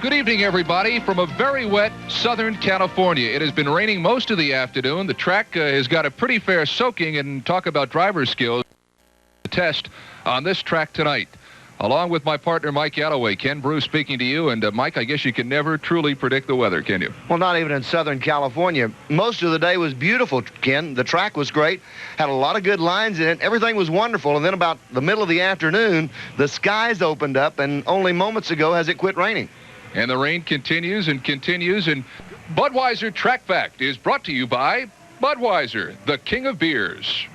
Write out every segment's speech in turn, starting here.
Good evening, everybody, from a very wet Southern California. It has been raining most of the afternoon. The track has got a pretty fair soaking, and talk about driver skills. The test on this track tonight. Along with my partner, Mike Galloway. Ken Bruce speaking to you. And, Mike, I guess you can never truly predict the weather, can you? Well, not even in Southern California. Most of the day was beautiful, Ken. The track was great. Had a lot of good lines in it. Everything was wonderful. And then about the middle of the afternoon, the skies opened up, and only moments ago has it quit raining. And the rain continues and continues. And Budweiser Track Fact is brought to you by Budweiser, the king of beers.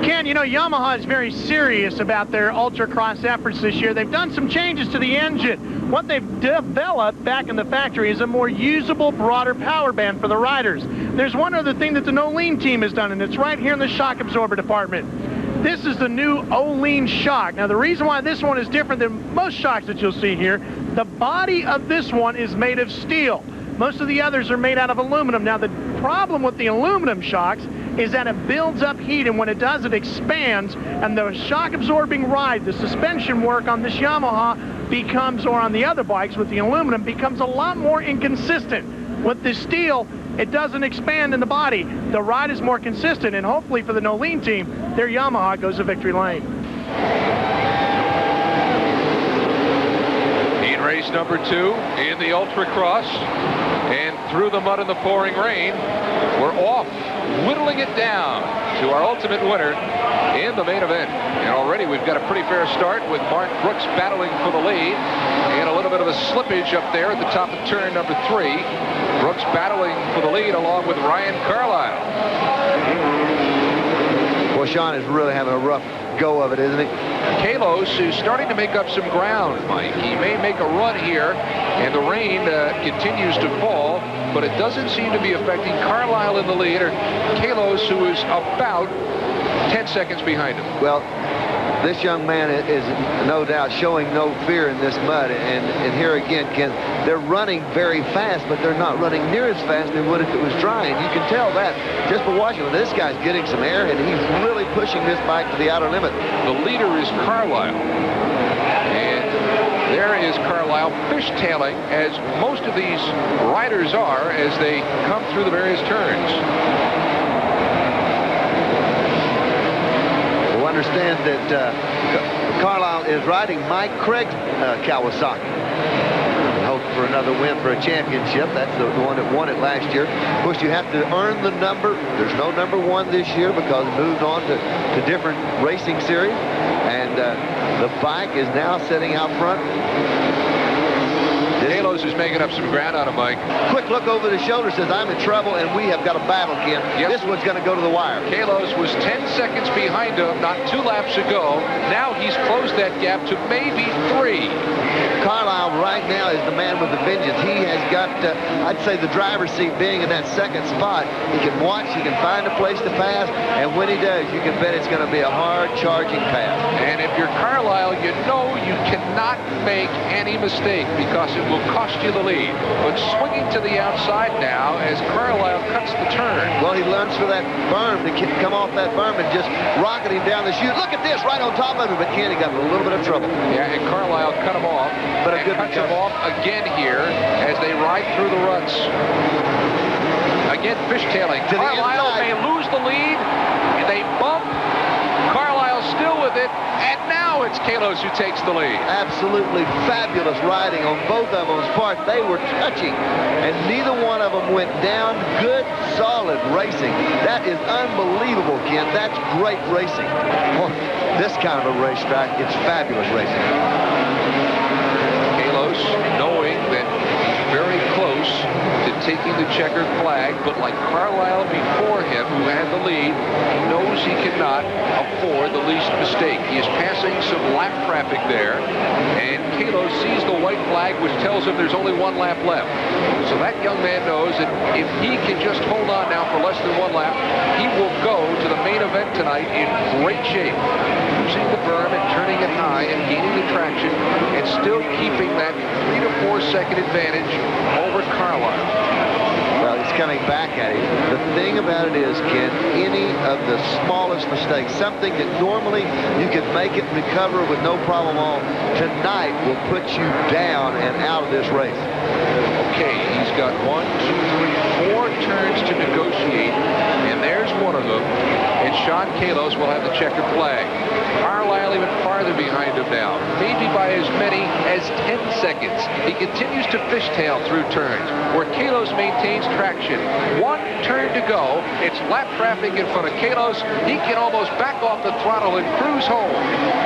Ken, you know, Yamaha is very serious about their Ultracross efforts this year. They've done some changes to the engine. What they've developed back in the factory is a more usable, broader power band for the riders. There's one other thing that the No-Lean team has done, and it's right here in the shock absorber department. This is the new O-Lean shock. Now, the reason why this one is different than most shocks that you'll see here, the body of this one is made of steel. Most of the others are made out of aluminum. Now, the problem with the aluminum shocks is that it builds up heat, and when it does, it expands, and the shock-absorbing ride, the suspension work on this Yamaha becomes, or on the other bikes with the aluminum, becomes a lot more inconsistent. With the steel, it doesn't expand in the body. The ride is more consistent, and hopefully for the No-Lean team, their Yamaha goes to victory lane. In race number 2 in the Ultracross, and through the mud and the pouring rain, we're off, whittling it down to our ultimate winner in the main event. And already we've got a pretty fair start with Mark Brooks battling for the lead, and a little bit of a slippage up there at the top of turn number 3. Brooks battling for the lead along with Ryan Carlisle. Well, Sean is really having a rough go of it, isn't he? Kalos is starting to make up some ground, Mike. He may make a run here, and the rain continues to fall, but it doesn't seem to be affecting Carlisle in the lead, or Kalos, who is about 10 seconds behind him. Well, this young man is no doubt showing no fear in this mud, and here again, Ken, they're running very fast, but they're not running near as fast as they would if it was dry, and you can tell that just by watching him. This guy's getting some air, and he's really pushing this bike to the outer limit. The leader is Carlisle, and there is Carlisle fishtailing, as most of these riders are as they come through the various turns. Understand that Carlisle is riding Mike Craig's Kawasaki. Hope for another win for a championship. That's the one that won it last year. Of course, you have to earn the number. There's no number 1 this year because it moved on to different racing series. And the bike is now sitting out front. Kalos is making up some ground on him, Mike. Quick look over the shoulder, says, I'm in trouble, and we have got a battle, Ken. Yep. This one's going to go to the wire. Kalos was 10 seconds behind him not 2 laps ago. Now he's closed that gap to maybe 3. Carlisle right now is the man with the vengeance. He has got, I'd say, the driver's seat being in that second spot. He can watch, he can find a place to pass, and when he does, you can bet it's going to be a hard charging pass. And if you're Carlisle, you know you cannot make any mistake because it will cost you the lead. But swinging to the outside now as Carlisle cuts the turn. Well, he learns for that berm to come off that berm and just rocket him down the chute. Look at this, right on top of him, but Kenny got in a little bit of trouble. Yeah, and Carlisle cut him off. But a good cuts him off again here as they ride through the ruts. Again, fishtailing. Carlisle may lose the lead, and they bump. Carlisle still with it, and now it's Kalos who takes the lead. Absolutely fabulous riding on both of them's part. They were touching, and neither one of them went down. Good, solid racing. That is unbelievable, Ken. That's great racing. Well, this kind of a racetrack, it's fabulous racing. Knowing that he's very close to taking the checkered flag, but like Carlisle before him, who had the lead, he knows he cannot afford the least mistake. He is passing some lap traffic there, and Kalos sees the white flag, which tells him there's only 1 lap left. So that young man knows that if he can just hold on now for less than 1 lap, he will go to the main event tonight in great shape. Using the berm and turning it high and gaining the traction and still keeping that 3 to 4 second advantage over Carlisle. Well, it's coming back at him. The thing about it is, Ken, any of the smallest mistakes, something that normally you can make it recover with no problem at all, tonight will put you down and out of this race. Okay, he's got 1, 2, 3, 4 turns to negotiate, and there's one of them. And Sean Kalos will have the checkered flag. Carlisle even farther behind him now, maybe by as many as 10 seconds. He continues to fishtail through turns, where Kalos maintains traction. 1 turn to go. It's lap traffic in front of Kalos. He can almost back off the throttle and cruise home.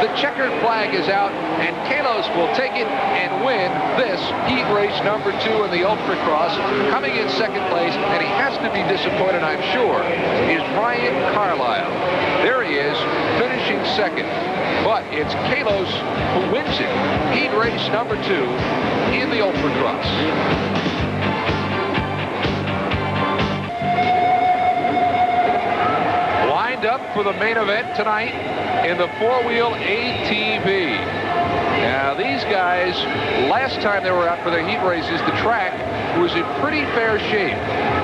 The checkered flag is out, and Kalos will take it and win this heat race number 2 in the Ultracross. Coming in second place, and he has to be disappointed, I'm sure, is Brian Carlisle. There he is, finishing second. But it's Kalos who wins it. Heat race number 2 in the Ultracross. Lined up for the main event tonight in the 4-wheel ATV. Now, these guys, last time they were out for their heat races, the track was in pretty fair shape.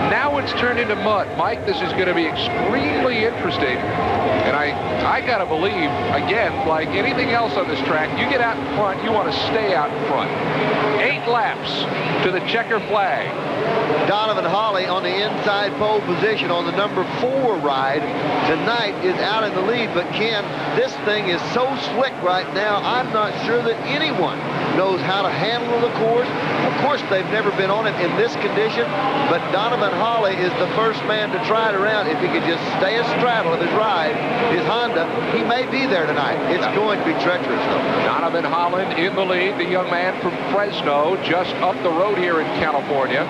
Now it's turned into mud. Mike, this is going to be extremely interesting. And I got to believe, again, like anything else on this track, you get out in front, you want to stay out in front. 8 laps to the checker flag. Donovan Hawley on the inside pole position on the number 4 ride tonight is out in the lead. But Ken, this thing is so slick right now, I'm not sure that anyone knows how to handle the course. Of course, they've never been on it in this condition, but Donovan Hawley is the first man to try it around. If he could just stay astraddle of his ride, his Honda, he may be there tonight. It's going to be treacherous, though. Donovan Holland in the lead, the young man from Fresno, just up the road here in California.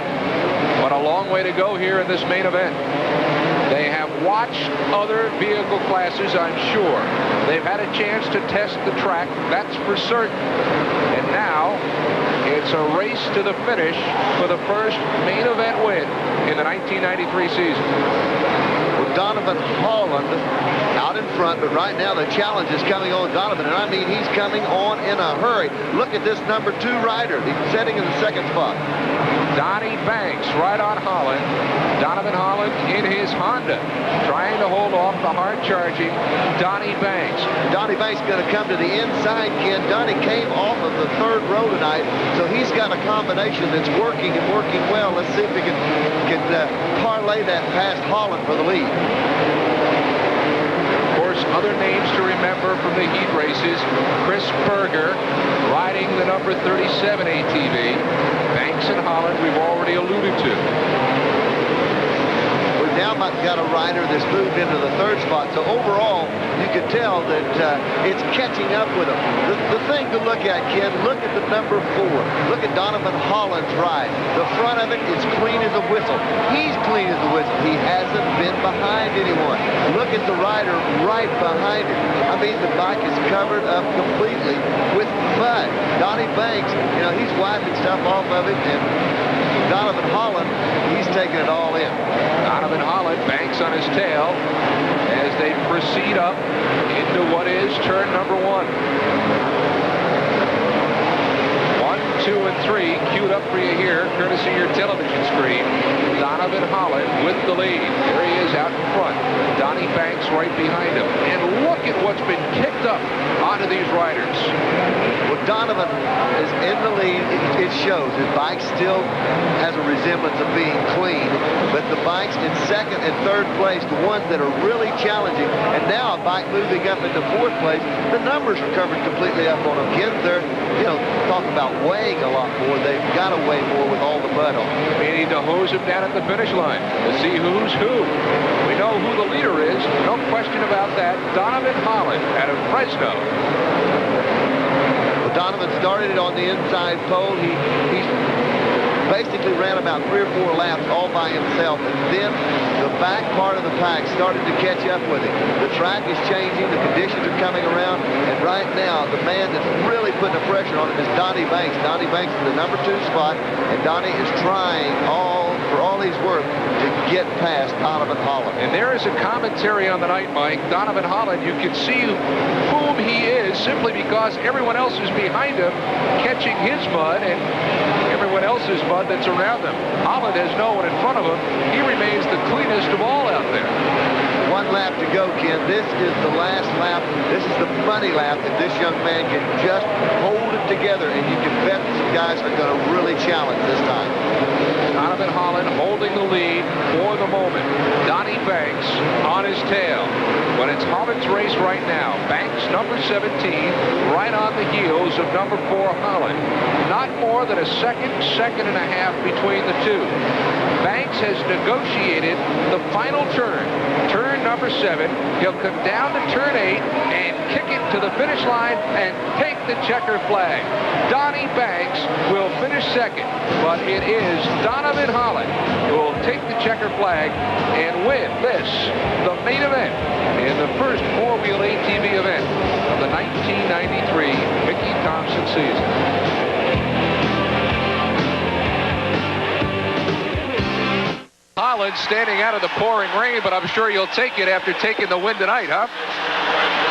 But a long way to go here in this main event. They have watched other vehicle classes, I'm sure. They've had a chance to test the track, that's for certain. And now, it's a race to the finish for the first main event win in the 1993 season. With Donovan Holland out in front, but right now the challenge is coming on Donovan, and I mean he's coming on in a hurry. Look at this number 2 rider. He's sitting in the second spot. Donnie Banks right on Holland. Donovan Holland in his Honda, trying to hold off the hard-charging Donnie Banks. Donnie Banks going to come to the inside, Ken. Donnie came off of the 3rd row tonight, so he's got a combination that's working and working well. Let's see if we can parlay that past Holland for the lead. Of course, other names to remember from the heat races: Chris Berger riding the number 37 ATV. Banks and Holland we've already alluded to. We've now got a rider that's moved into the 3rd spot, so overall you can tell that it's catching up with him. The thing to look at, Ken, look at the number 4. Look at Donovan Holland's ride. The front of it is clean as a whistle. He's clean as a whistle. He hasn't been behind anyone. Look at the rider right behind him. I mean, the bike is covered up completely with mud. Donnie Banks, you know, he's wiping stuff off of it, and Donovan Holland, he's taking it all in. Donovan Holland, Banks on his tail as they proceed up into what is turn number 1. 1, 2, and 3 queued up for you here, courtesy of your television screen. Donovan Holland with the lead. There he is out in front. Donnie Banks right behind him. And look at what's been kicked up onto these riders. Well, Donovan is in the lead. It shows. His bike still has a resemblance of being clean, but the bikes in 2nd and 3rd place, the ones that are really challenging, and now a bike moving up into 4th place, the numbers are covered completely up on them. Kids, they're, you know, talking about weighing a lot more. They've got to weigh more with all the mud on. We need to hose him down at the finish line to see who's who. We know who the leader is, no question about that. Donovan Holland out of Fresno. Well, Donovan started it on the inside pole. He basically ran about 3 or 4 laps all by himself, and then the back part of the pack started to catch up with him. The track is changing, the conditions are coming around, and right now the man that's really putting the pressure on him is Donnie Banks. Donnie Banks is the number 2 spot, and Donnie is trying for all he's worth to get past Donovan Holland. And there is a commentary on the night, Mike. Donovan Holland, you can see whom he is simply because everyone else is behind him catching his mud, and everyone everyone else's mud that's around them. Holland has no one in front of him. He remains the cleanest of all out there. One lap to go, Ken. This is the last lap. This is the money lap if this young man can just hold it together, and you can bet some guys are going to really challenge this time. Donovan Holland holding the lead for the moment. Donnie Banks on his tail. But it's Holland's race right now. Banks, number 17, right on the heels of number 4, Holland. Not more than a second and a half between the two. Banks has negotiated the final turn. Turn number 7. He'll come down to turn 8 and kick it to the finish line and take the checker flag. Donnie Banks will finish second, but it is Donovan Holland who will take the checker flag and win this, the main event in the first four-wheel ATV event of the 1993 Mickey Thompson season. Holland standing out of the pouring rain, but I'm sure you'll take it after taking the win tonight, huh?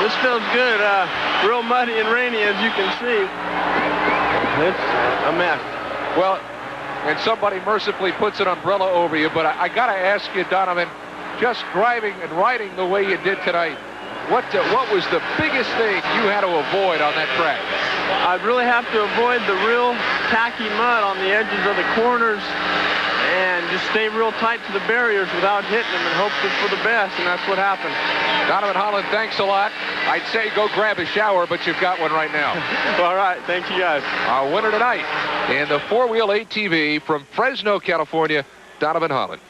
This feels good. Real muddy and rainy, as you can see. It's a mess. Well, and somebody mercifully puts an umbrella over you, but I got to ask you, Donovan, just driving and riding the way you did tonight, what was the biggest thing you had to avoid on that track? I'd really have to avoid the real tacky mud on the edges of the corners and just stay real tight to the barriers without hitting them and hope for the best, and that's what happened. Donovan Holland, thanks a lot. I'd say go grab a shower, but you've got one right now. All right, thank you guys. Our winner tonight in the four-wheel ATV from Fresno, California, Donovan Holland.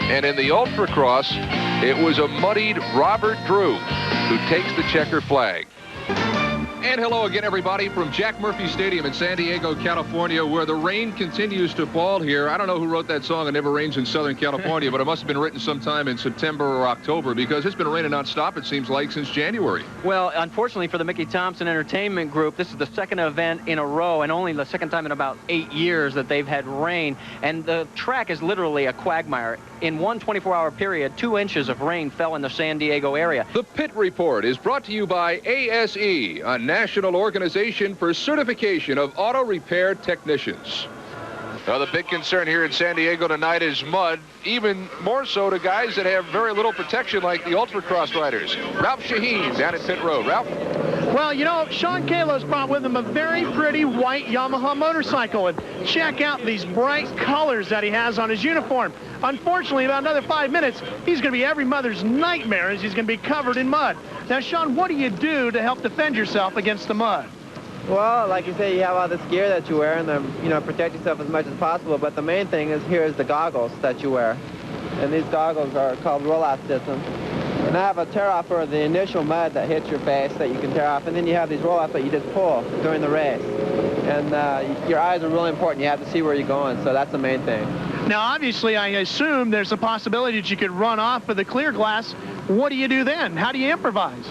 And in the Ultracross, it was a muddied Robert Drew who takes the checker flag. And hello again, everybody, from Jack Murphy Stadium in San Diego, California, where the rain continues to fall here. I don't know who wrote that song, It Never Rains in Southern California, but it must have been written sometime in September or October, because it's been raining nonstop, it seems like, since January. Well, unfortunately for the Mickey Thompson Entertainment Group, this is the second event in a row, and only the second time in about 8 years that they've had rain. And the track is literally a quagmire. In one 24-hour period, 2 inches of rain fell in the San Diego area. The Pit Report is brought to you by ASE, a national organization for certification of auto repair technicians. Well, the big concern here in San Diego tonight is mud, even more so to guys that have very little protection like the Ultracross riders. Ralph Shaheen down at pit road. Ralph? Well, you know, Sean Kalos brought with him a very pretty white Yamaha motorcycle, and check out these bright colors that he has on his uniform. Unfortunately, about another 5 minutes, he's going to be every mother's nightmare as he's going to be covered in mud. Now, Sean, what do you do to help defend yourself against the mud? Well, like you say, you have all this gear that you wear and protect yourself as much as possible, but the main thing is here is the goggles that you wear. And these goggles are called roll-out systems. And I have a tear-off for the initial mud that hits your face that you can tear off, and then you have these roll-offs that you just pull during the race. And your eyes are really important. You have to see where you're going, so that's the main thing. Now, obviously, I assume there's a possibility that you could run off with the clear glass. What do you do then? How do you improvise?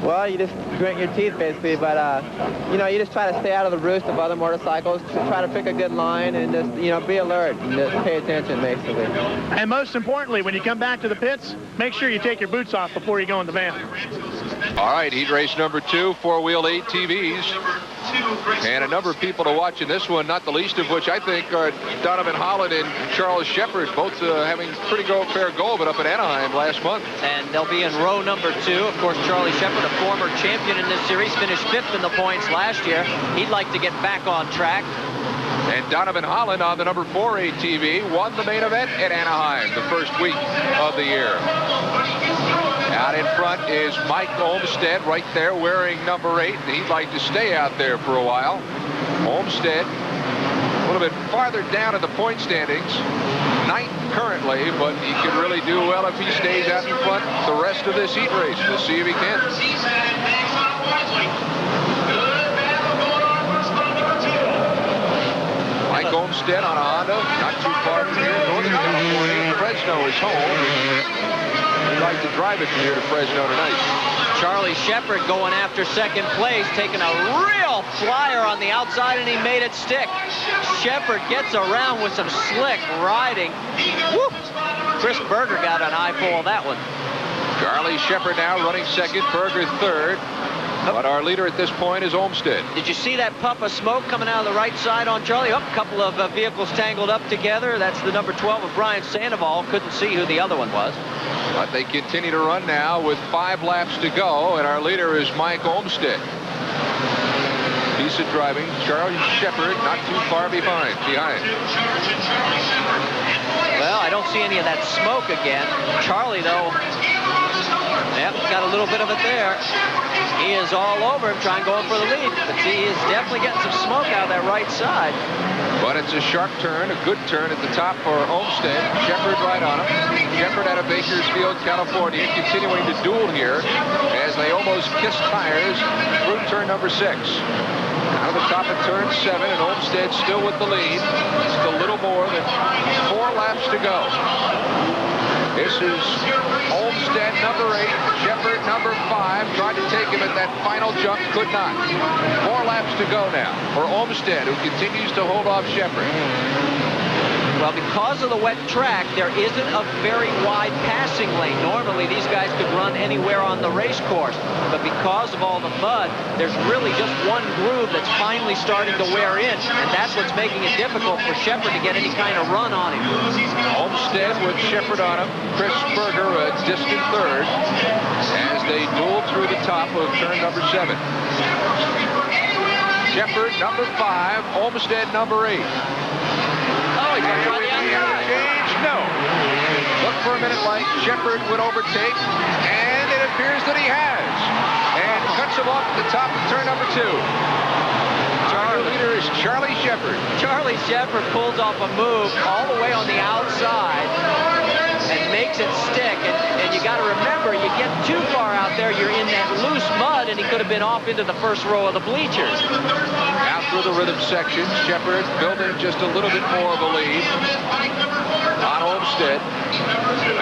Well, you just grit your teeth, basically, but, you just try to stay out of the roost of other motorcycles, try to pick a good line, and just, be alert and just pay attention, basically. And most importantly, when you come back to the pits, make sure you take your boots off before you go in the van. All right, heat race number 2, four-wheel ATVs. And a number of people to watch in this one, not the least of which I think are Donovan Holland and Charles Shepard, both having pretty fair go of it up at Anaheim last month. And they'll be in row number 2. Of course, Charlie Shepard, a former champion in this series, finished 5th in the points last year. He'd like to get back on track. And Donovan Holland on the number 4 ATV won the main event at Anaheim the first week of the year. Out in front is Mike Olmstead right there wearing number 8, and he'd like to stay out there for a while. Olmstead a little bit farther down in the point standings, 9th currently, but he could really do well if he stays out in front the rest of this heat race. We'll see if he can. Mike Olmstead on a Honda, not too far from here. Northern California, Fresno is home. We'd like to drive it from here to Fresno tonight. Charlie Shepard going after second place, taking a real flyer on the outside, and he made it stick. Shepard gets around with some slick riding. Woo! Chris Berger got an eyeful of that one. Charlie Shepard now running second, Berger third. But our leader at this point is Olmsted. Did you see that puff of smoke coming out of the right side on Charlie? Up, a couple of vehicles tangled up together. That's the number 12 of Brian Sandoval. Couldn't see who the other one was. But they continue to run now with 5 laps to go, and our leader is Mike Olmsted. Decent driving. Charlie Shepard not too far behind. Well, I don't see any of that smoke again. Charlie, though, yep, got a little bit of it there. He is all over him, trying going for the lead. But see, he is definitely getting some smoke out of that right side. But it's a sharp turn, a good turn at the top for Olmsted. Shepard right on him. Shepard out of Bakersfield, California, continuing to duel here as they almost kiss tires through turn number 6. Out of the top of turn 7, and Olmsted still with the lead. Just a little more than 4 laps to go. This is Olmsted, number 8, Shepard, number 5. Tried to take him at that final jump, could not. 4 laps to go now for Olmsted, who continues to hold off Shepard. Well, because of the wet track, there isn't a very wide passing lane. Normally, these guys could run anywhere on the race course. But because of all the mud, there's really just one groove that's finally starting to wear in. And that's what's making it difficult for Shepard to get any kind of run on him. Olmsted with Shepard on him. Chris Berger a distant third as they duel through the top of turn number 7. Shepard, number 5. Olmsted, number 8. Oh, he got on the outside. Change? No. Looked for a minute like Shepard would overtake, and it appears that he has. And cuts him off at the top of turn number 2. Our leader is Charlie Shepard. Charlie Shepard pulls off a move all the way on the outside and makes it stick. And you got to remember, you get too far out there, you're in that loose mud, and he could have been off into the first row of the bleachers. Out through the rhythm section, Shepard building just a little bit more of a lead on Olmsted.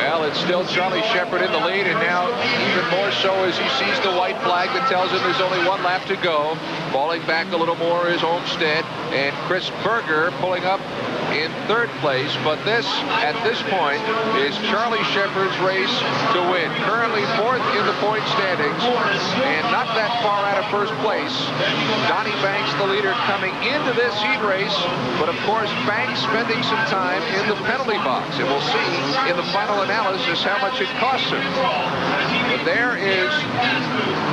Well, it's still Charlie Shepard in the lead, and now even more so as he sees the white flag that tells him there's only 1 lap to go. Falling back a little more is Olmsted, and Chris Berger pulling up in 3rd place. But this, at this point, is Charlie Shepard's race to win. Currently 4th in the point standings, and not that far out of 1st place. Donnie Banks, the leader, coming into this heat race, but of course Banks spending some time in the penalty box, and we'll see in the final analysis how much it costs him. But there is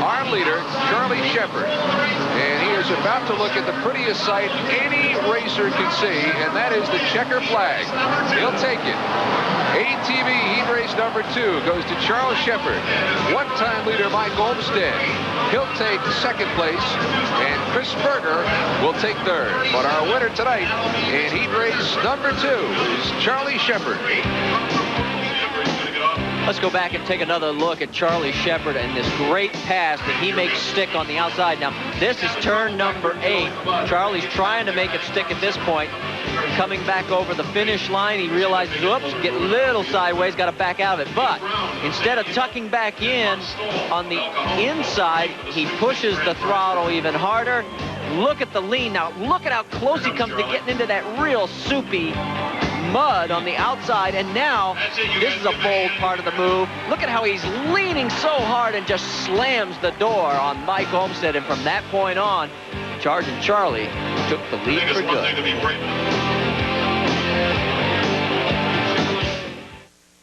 our leader, Charlie Shepard, and he is about to look at the prettiest sight any racer can see, and that is the checker flag. He'll take it. ATV heat race number 2 goes to Charles Shepard. One-time leader Mike Olmsted. He'll take 2nd place, and Chris Berger will take 3rd. But our winner tonight in heat race number 2 is Charlie Shepard. Let's go back and take another look at Charlie Shepard and this great pass that he makes stick on the outside. Now, this is turn number 8. Charlie's trying to make it stick at this point. Coming back over the finish line, he realizes, oops, get a little sideways, got to back out of it. But instead of tucking back in on the inside, he pushes the throttle even harder. Look at the lean. Now, look at how close he comes to getting into that real soupy mud on the outside, and now this is a bold part of the move. Look at how he's leaning so hard and just slams the door on Mike Olmsted, and from that point on, Charging Charlie took the lead for good.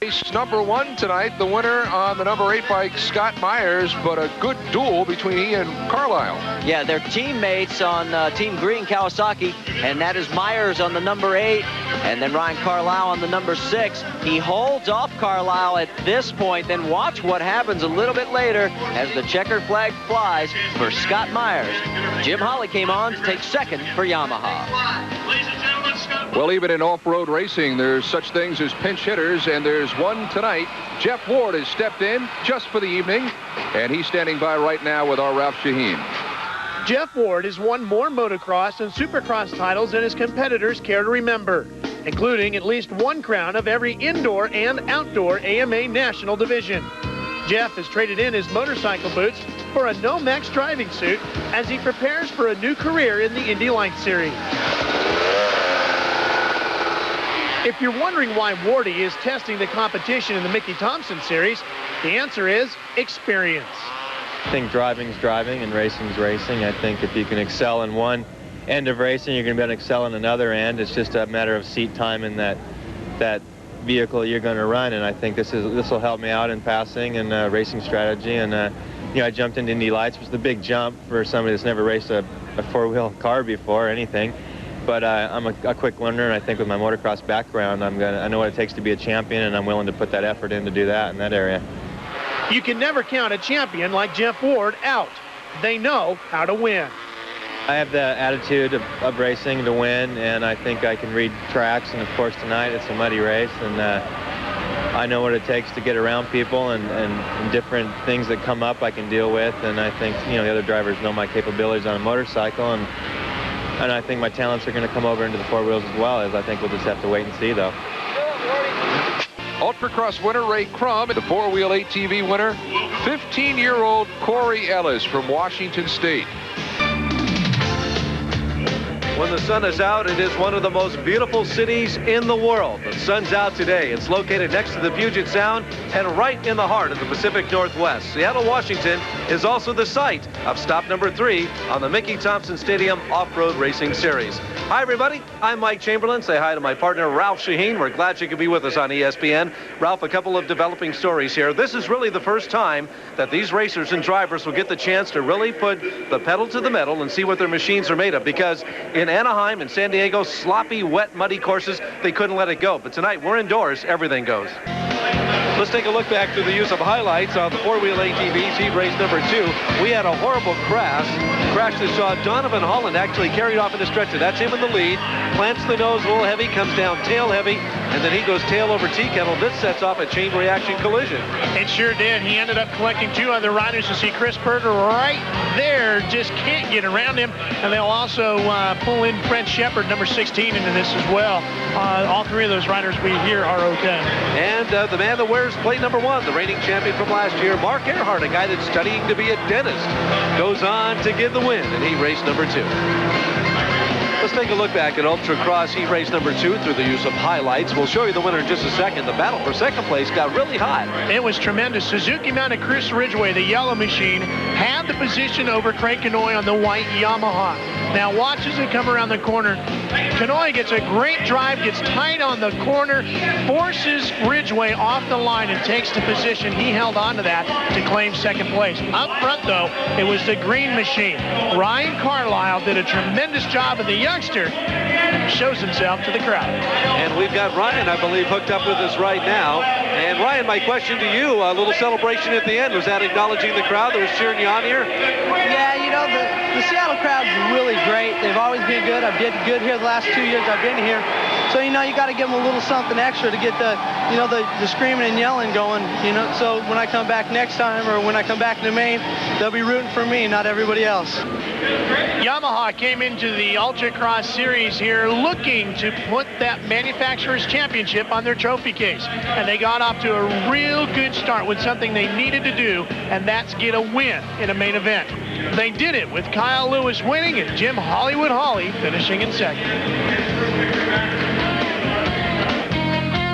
Race number 1 tonight, the winner on the number 8 bike, Scott Myers, but a good duel between he and Carlisle. Yeah, they're teammates on Team Green Kawasaki, and that is Myers on the number 8, and then Ryan Carlisle on the number 6. He holds off Carlisle at this point, then watch what happens a little bit later as the checkered flag flies for Scott Myers. Jim Holly came on to take 2nd for Yamaha. Well, even in off-road racing, there's such things as pinch hitters, and there's one tonight. Jeff Ward has stepped in just for the evening, and he's standing by right now with our Ralph Shaheen. Jeff Ward has won more motocross and supercross titles than his competitors care to remember, including at least 1 crown of every indoor and outdoor AMA national division. Jeff has traded in his motorcycle boots for a Nomex driving suit as he prepares for a new career in the Indy Lights Series. If you're wondering why Wardy is testing the competition in the Mickey Thompson Series, the answer is experience. I think driving's driving and racing's racing. I think if you can excel in one end of racing, you're going to be able to excel in another end. It's just a matter of seat time in that vehicle you're going to run, and I think this will help me out in passing and racing strategy. And you know, I jumped into Indy Lights, which was the big jump for somebody that's never raced a four-wheel car before or anything. But I'm a quick learner, and I think with my motocross background, I know what it takes to be a champion, and I'm willing to put that effort in to do that in that area. You can never count a champion like Jeff Ward out. They know how to win. I have the attitude of racing to win, and I think I can read tracks, and of course tonight it's a muddy race, and I know what it takes to get around people and different things that come up I can deal with, and I think, you know, the other drivers know my capabilities on a motorcycle, and I think my talents are going to come over into the four wheels as well, as I think we'll just have to wait and see, though. Ultracross winner Ray Crum, the four-wheel ATV winner, 15-year-old Corey Ellis from Washington State. When the sun is out, it is one of the most beautiful cities in the world. The sun's out today. It's located next to the Puget Sound and right in the heart of the Pacific Northwest. Seattle, Washington is also the site of stop number 3 on the Mickey Thompson Stadium Off-Road Racing Series. Hi, everybody. I'm Mike Chamberlain. Say hi to my partner, Ralph Shaheen. We're glad you could be with us on ESPN. Ralph, a couple of developing stories here. This is really the first time that these racers and drivers will get the chance to really put the pedal to the metal and see what their machines are made of, because in Anaheim and San Diego, sloppy, wet, muddy courses, they couldn't let it go. But tonight, we're indoors, everything goes. Let's take a look back to the use of highlights on the four-wheel ATVs, heat race number 2. We had a horrible crash that saw Donovan Holland actually carried off in a stretcher. That's him in the lead, plants the nose a little heavy, comes down tail heavy, and then he goes tail over tea kettle. This sets off a chain reaction collision. It sure did. He ended up collecting 2 other riders. You see Chris Berger right there, just can't get around him. And they'll also pull in Fred Shepard, number 16, into this as well. All 3 of those riders we hear are okay. And the man that wears plate number 1, the reigning champion from last year, Mark Earhart, a guy that's studying to be a dentist, goes on to get the win in heat race number 2. Let's take a look back at Ultracross heat race number 2 through the use of highlights. We'll show you the winner in just a second. The battle for second place got really hot. It was tremendous. Suzuki mounted Chris Ridgway, the yellow machine, had the position over Craig Canoy on the white Yamaha. Now watch as they come around the corner. Canoy gets a great drive, gets tight on the corner, forces Ridgway off the line and takes the position. He held on to that to claim second place. Up front, though, it was the green machine. Ryan Carlisle did a tremendous job, and the youngster shows himself to the crowd. And we've got Ryan, I believe, hooked up with us right now. And Ryan, my question to you, a little celebration at the end. Was that acknowledging the crowd that was cheering you on here? Yeah, you know, the Seattle crowd's really great. They've always been good. I've been good here the last 2 years I've been here. So, you know, you got to give them a little something extra to get the screaming and yelling going, you know. So when I come back next time, or when I come back to Maine, they'll be rooting for me, not everybody else. Yamaha came into the Ultracross series here looking to put that manufacturer's championship on their trophy case. And they got off to a real good start with something they needed to do, and that's get a win in a main event. They did it with Kyle Lewis winning and Jim Hollywood Hawley finishing in second.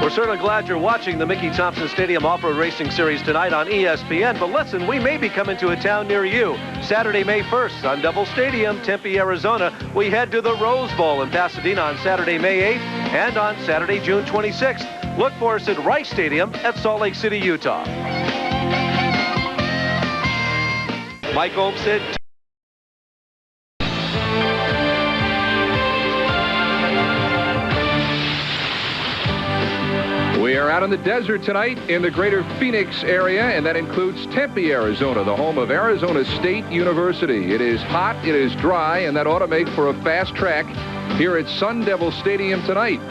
We're certainly glad you're watching the Mickey Thompson Stadium Off-Road Racing Series tonight on ESPN. But listen, we may be coming to a town near you. Saturday, May 1st, on Double Stadium, Tempe, Arizona. We head to the Rose Bowl in Pasadena on Saturday, May 8th, and on Saturday, June 26th. Look for us at Rice Stadium at Salt Lake City, Utah. Mike Olmsted. We are out in the desert tonight in the greater Phoenix area, and that includes Tempe, Arizona, the home of Arizona State University. It is hot, it is dry, and that ought to make for a fast track here at Sun Devil Stadium tonight.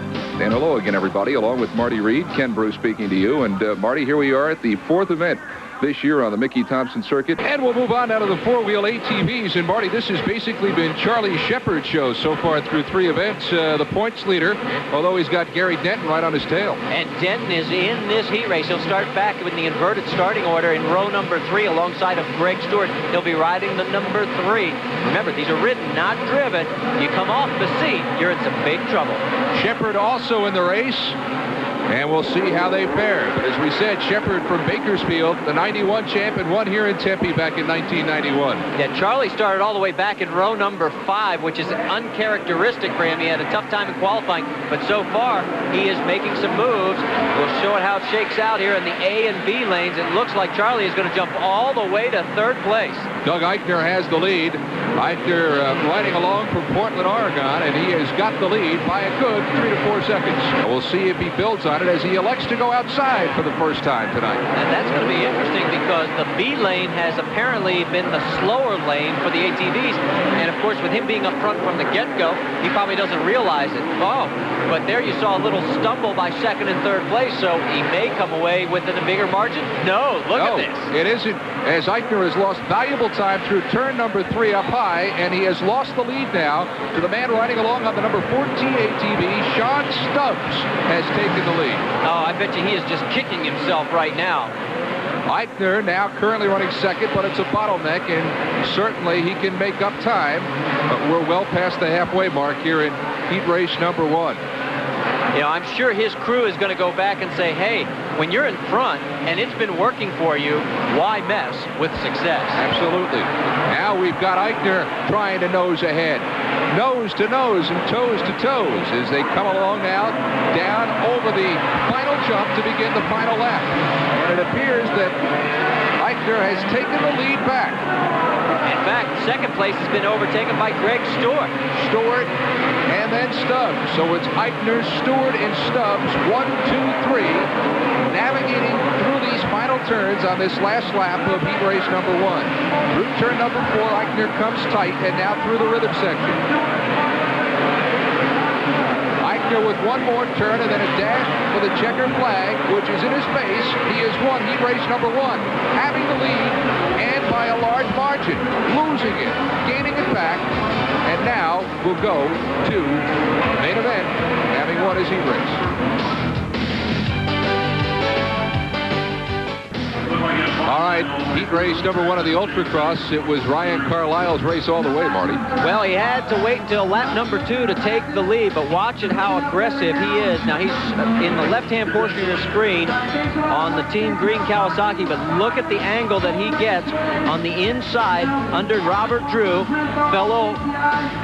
And hello again, everybody, along with Marty Reed, Ken Bruce speaking to you. And Marty, here we are at the 4th event this year on the Mickey Thompson circuit. And we'll move on now to the four-wheel ATVs. And Marty, this has basically been Charlie Shepard's show so far through 3 events. The points leader, although he's got Gary Denton right on his tail. And Denton is in this heat race. He'll start back in the inverted starting order in row number 3 alongside of Greg Stewart. He'll be riding the number 3. Remember, these are ridden, not driven. You come off the seat, you're in some big trouble. Shepard also in the race. And we'll see how they fare. But as we said, Shepard from Bakersfield, the 91 champ, and won here in Tempe back in 1991. Yeah, Charlie started all the way back in row number 5, which is uncharacteristic for him. He had a tough time in qualifying, but so far he is making some moves. We'll show it how it shakes out here in the A and B lanes. It looks like Charlie is going to jump all the way to 3rd place. Doug Eichner has the lead. Eichner riding along from Portland, Oregon, and he has got the lead by a good 3 to 4 seconds. And we'll see if he builds on it as he elects to go outside for the first time tonight. And that's going to be interesting because the B lane has apparently been the slower lane for the ATVs. And of course, with him being up front from the get-go, he probably doesn't realize it. Oh, but there you saw a little stumble by 2nd and 3rd place, so he may come away with a bigger margin. No, look at this. It isn't, as Eichner has lost valuable time through turn number 3 up high, and he has lost the lead now to the man riding along on the number 14 ATV. Sean Stubbs has taken the lead. Oh, I bet you he is just kicking himself right now. Eichner now currently running 2nd, but it's a bottleneck, and certainly he can make up time. But we're well past the halfway mark here in heat race number 1. You know, I'm sure his crew is going to go back and say, hey, when you're in front and it's been working for you, why mess with success? Absolutely. Now we've got Eichner trying to nose ahead. Nose to nose and toes to toes as they come along now down over the final jump to begin the final lap. And it appears that Eichner has taken the lead back. In fact, 2nd place has been overtaken by Greg Stewart. Stewart and then Stubbs. So it's Eichner, Stewart, and Stubbs, 1, 2, 3, navigating through these final turns on this last lap of heat race number 1. Through turn number 4, Eichner comes tight, and now through the rhythm section. Eichner with one more turn and then a dash for the checkered flag, which is in his face. He has won heat race number 1, having the lead, and by a large margin, losing it, gaining it back, and now we'll go to the main event, having won his heat race. All right, heat race number 1 of the Ultracross. It was Ryan Carlisle's race all the way, Marty. Well, he had to wait until lap number 2 to take the lead, but watch it how aggressive he is. Now, he's in the left-hand portion of your screen on the Team Green Kawasaki, but look at the angle that he gets on the inside under Robert Drew, fellow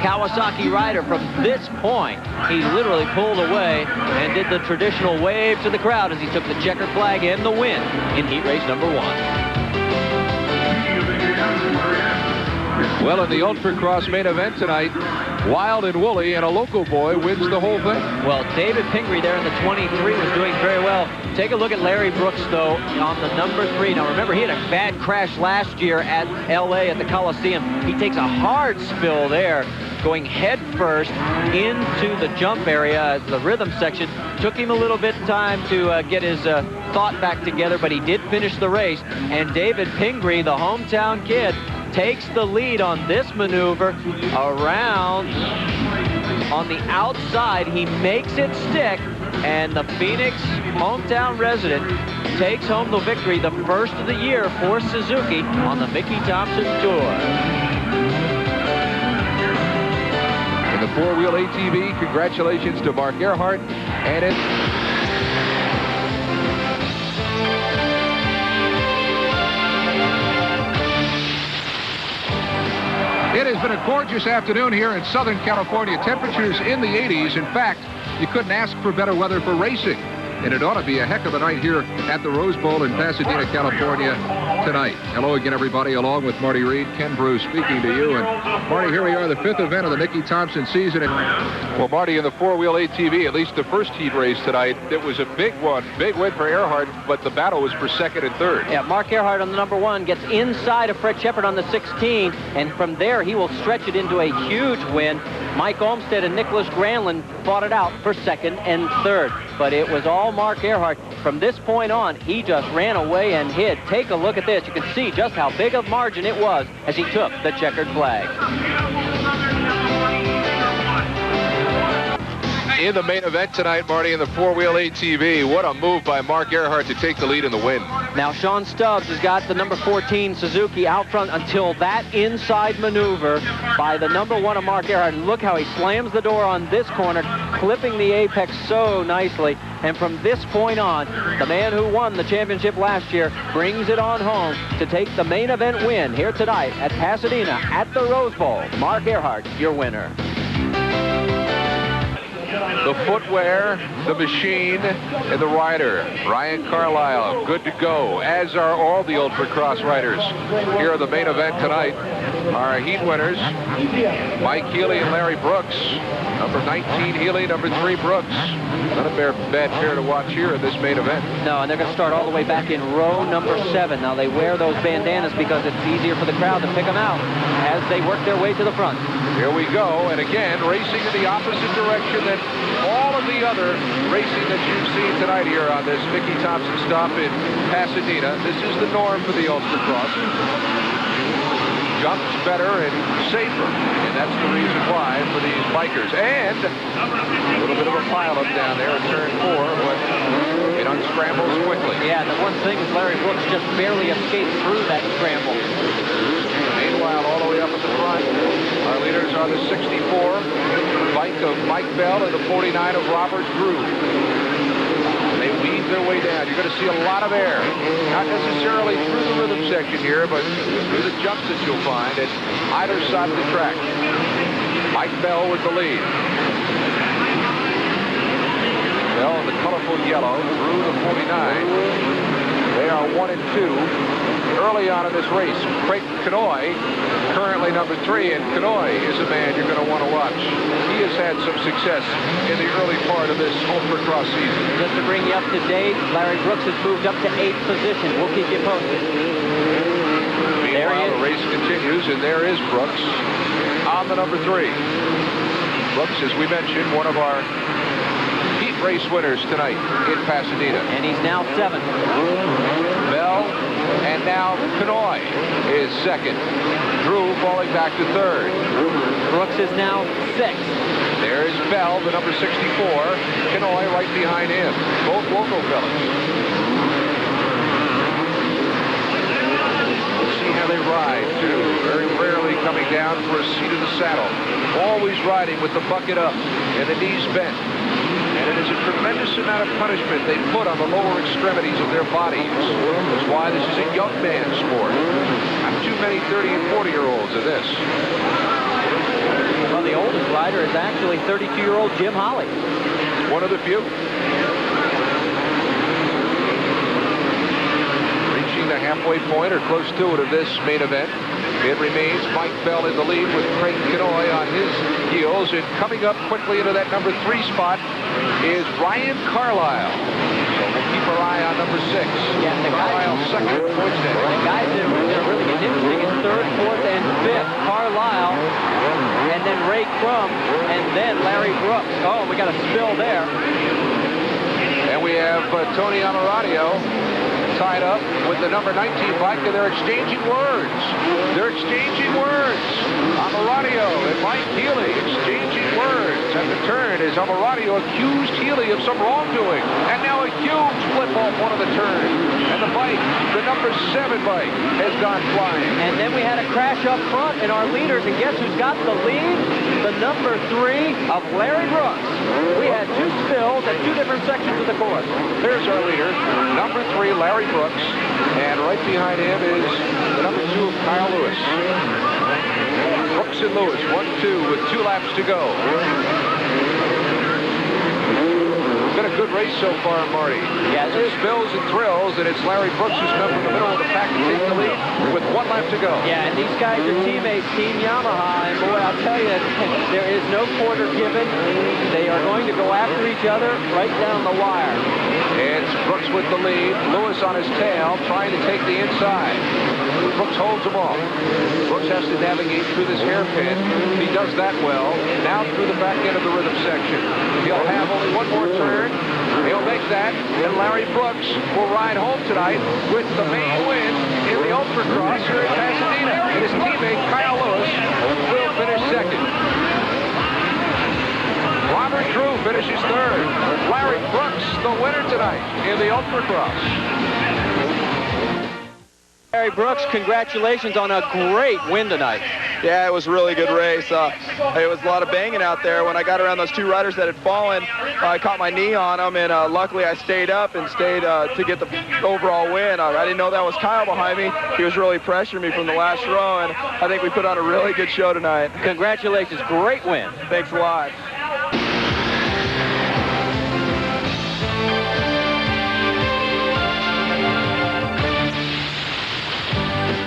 Kawasaki rider. From this point, he literally pulled away and did the traditional wave to the crowd as he took the checkered flag and the win in heat race number 1. Well, in the Ultracross main event tonight, Wild and Wooly and a local boy wins the whole thing. Well, David Pingree there in the 23 was doing very well. Take a look at Larry Brooks, though, on the number 3. Now, remember, he had a bad crash last year at L.A. at the Coliseum. He takes a hard spill there, going head first into the jump area, the rhythm section. Took him a little bit of time to get his thought back together, but he did finish the race. And David Pingree, the hometown kid, takes the lead on this maneuver around on the outside. He makes it stick, and the Phoenix hometown resident takes home the victory, the first of the year for Suzuki on the Mickey Thompson Tour. In the 4-wheel ATV, congratulations to Mark Earhart, and it has been a gorgeous afternoon here in Southern California. Temperatures in the 80s. In fact, you couldn't ask for better weather for racing. And it ought to be a heck of a night here at the Rose Bowl in Pasadena, California tonight. Hello again, everybody. Along with Marty Reed, Ken Bruce speaking to you. And Marty, here we are, the 5th event of the Mickey Thompson season. And, well, Marty, in the 4-wheel ATV, at least the first heat race tonight, it was a big one. Big win for Earhart, but the battle was for 2nd and 3rd. Yeah, Mark Earhart on the number 1 gets inside of Fred Shepard on the 16, and from there he will stretch it into a huge win. Mike Olmstead and Nicholas Granlund fought it out for 2nd and 3rd, but it was all Mark Earhart. From this point on, he just ran away and hid. Take a look at this. You can see just how big of margin it was as he took the checkered flag. in the main event tonight, Marty, in the four-wheel ATV. What a move by Mark Earhart to take the lead in the win. Now, Sean Stubbs has got the number 14 Suzuki out front until that inside maneuver by the number 1 of Mark Earhart. And look how he slams the door on this corner, clipping the apex so nicely. And from this point on, the man who won the championship last year brings it on home to take the main event win here tonight at Pasadena at the Rose Bowl. Mark Earhart, your winner. The footwear, the machine, and the rider. Ryan Carlisle, good to go, as are all the Ultracross riders. Here are the main event tonight. Our heat winners, Mike Healy and Larry Brooks. Number 19 Healy, number 3 Brooks. Not a bad pair to watch here in this main event. No, and they're going to start all the way back in row number 7. Now, they wear those bandanas because it's easier for the crowd to pick them out as they work their way to the front. Here we go, and again, racing in the opposite direction than all of the other racing that you've seen tonight here on this Mickey Thompson stop in Pasadena. This is the norm for the Ultracross. Jumps better and safer, and that's the reason why for these bikers. And a little bit of a pileup down there at turn 4, but it unscrambles quickly. Yeah, the one thing is Larry Brooks just barely escaped through that scramble. Meanwhile, all the way up at the front, our leaders are the 64 bike of Mike Bell and the 49 of Robert Drew. They weave their way down. You're going to see a lot of air. Not necessarily through the rhythm section here, but through the jumps that you'll find at either side of the track. Mike Bell with the lead. Bell in the colorful yellow, Drew the 49. They are 1 and 2. Early on in this race, Craig Kanoy, currently number 3, and Kanoy is a man you're going to want to watch. He has had some success in the early part of this Ultracross season. Just to bring you up to date, Larry Brooks has moved up to 8th position. We'll keep you posted. Meanwhile, the race continues, and there is Brooks on the number 3. Brooks, as we mentioned, one of our heat race winners tonight in Pasadena. And he's now 7th. Bell, and now Kanoy is 2nd. Drew falling back to 3rd. Brooks is now 6th. There's Bell, the number 64. Kanoy right behind him. Both local fellas. We'll see how they ride, too. Very rarely coming down for a seat in the saddle. Always riding with the bucket up and the knees bent. And it is a tremendous amount of punishment they put on the lower extremities of their bodies. That's why this is a young man's sport. Not too many 30 and 40-year-olds of this. Well, the oldest rider is actually 32-year-old Jim Holly. One of the few. Reaching the halfway point or close to it of this main event. It remains Mike Bell in the lead with Craig Kanoy on his heels. And coming up quickly into that number 3 spot is Ryan Carlisle. So we'll keep our eye on number 6. Yeah, Carlisle 2nd at point standing. The guys that are really getting interesting is 3rd, 4th, and 5th. Carlisle, and then Ray Crum, and then Larry Brooks. Oh, we got a spill there. And we have Tony Amaradio tied up with the number 19 bike, and they're exchanging words. They're exchanging words. Amaradio and Mike Healy exchanging words at the turn as Amaradio accused Healy of some wrongdoing. And now a huge flip off one of the turns. And the bike, the number 7 bike, has gone flying. And then we had a crash up front, and our leaders, and guess who's got the lead? The number 3 of Larry Brooks. We had 2 spills at 2 different sections of the course. There's our leader, number 3, Larry Brooks, and right behind him is the number 2 of Kyle Lewis. Brooks and Lewis, 1-2 with 2 laps to go. Been a good race so far, Marty. Yeah, some spills and thrills, and it's Larry Brooks who's come from the middle of the pack to take the lead with 1 lap to go. Yeah, and these guys are teammates, Team Yamaha, and boy, I'll tell you, there is no quarter given. They are going to go after each other right down the wire. It's Brooks with the lead, Lewis on his tail, trying to take the inside. Brooks holds him off. Brooks has to navigate through this hairpin. He does that well. Now through the back end of the rhythm section. He'll have only 1 more turn. He'll make that, and Larry Brooks will ride home tonight with the main win in the Ultracross here in Pasadena. And his teammate, Kyle Lewis, will finish 2nd. Robert Drew finishes third. Larry Brooks, the winner tonight in the Ultracross. Larry Brooks, congratulations on a great win tonight. Yeah, it was a really good race. It was a lot of banging out there. When I got around those two riders that had fallen, I caught my knee on them, and luckily I stayed up and stayed to get the overall win. I didn't know that was Kyle behind me. He was really pressuring me from the last row, and I think we put on a really good show tonight. Congratulations, great win. Thanks a lot.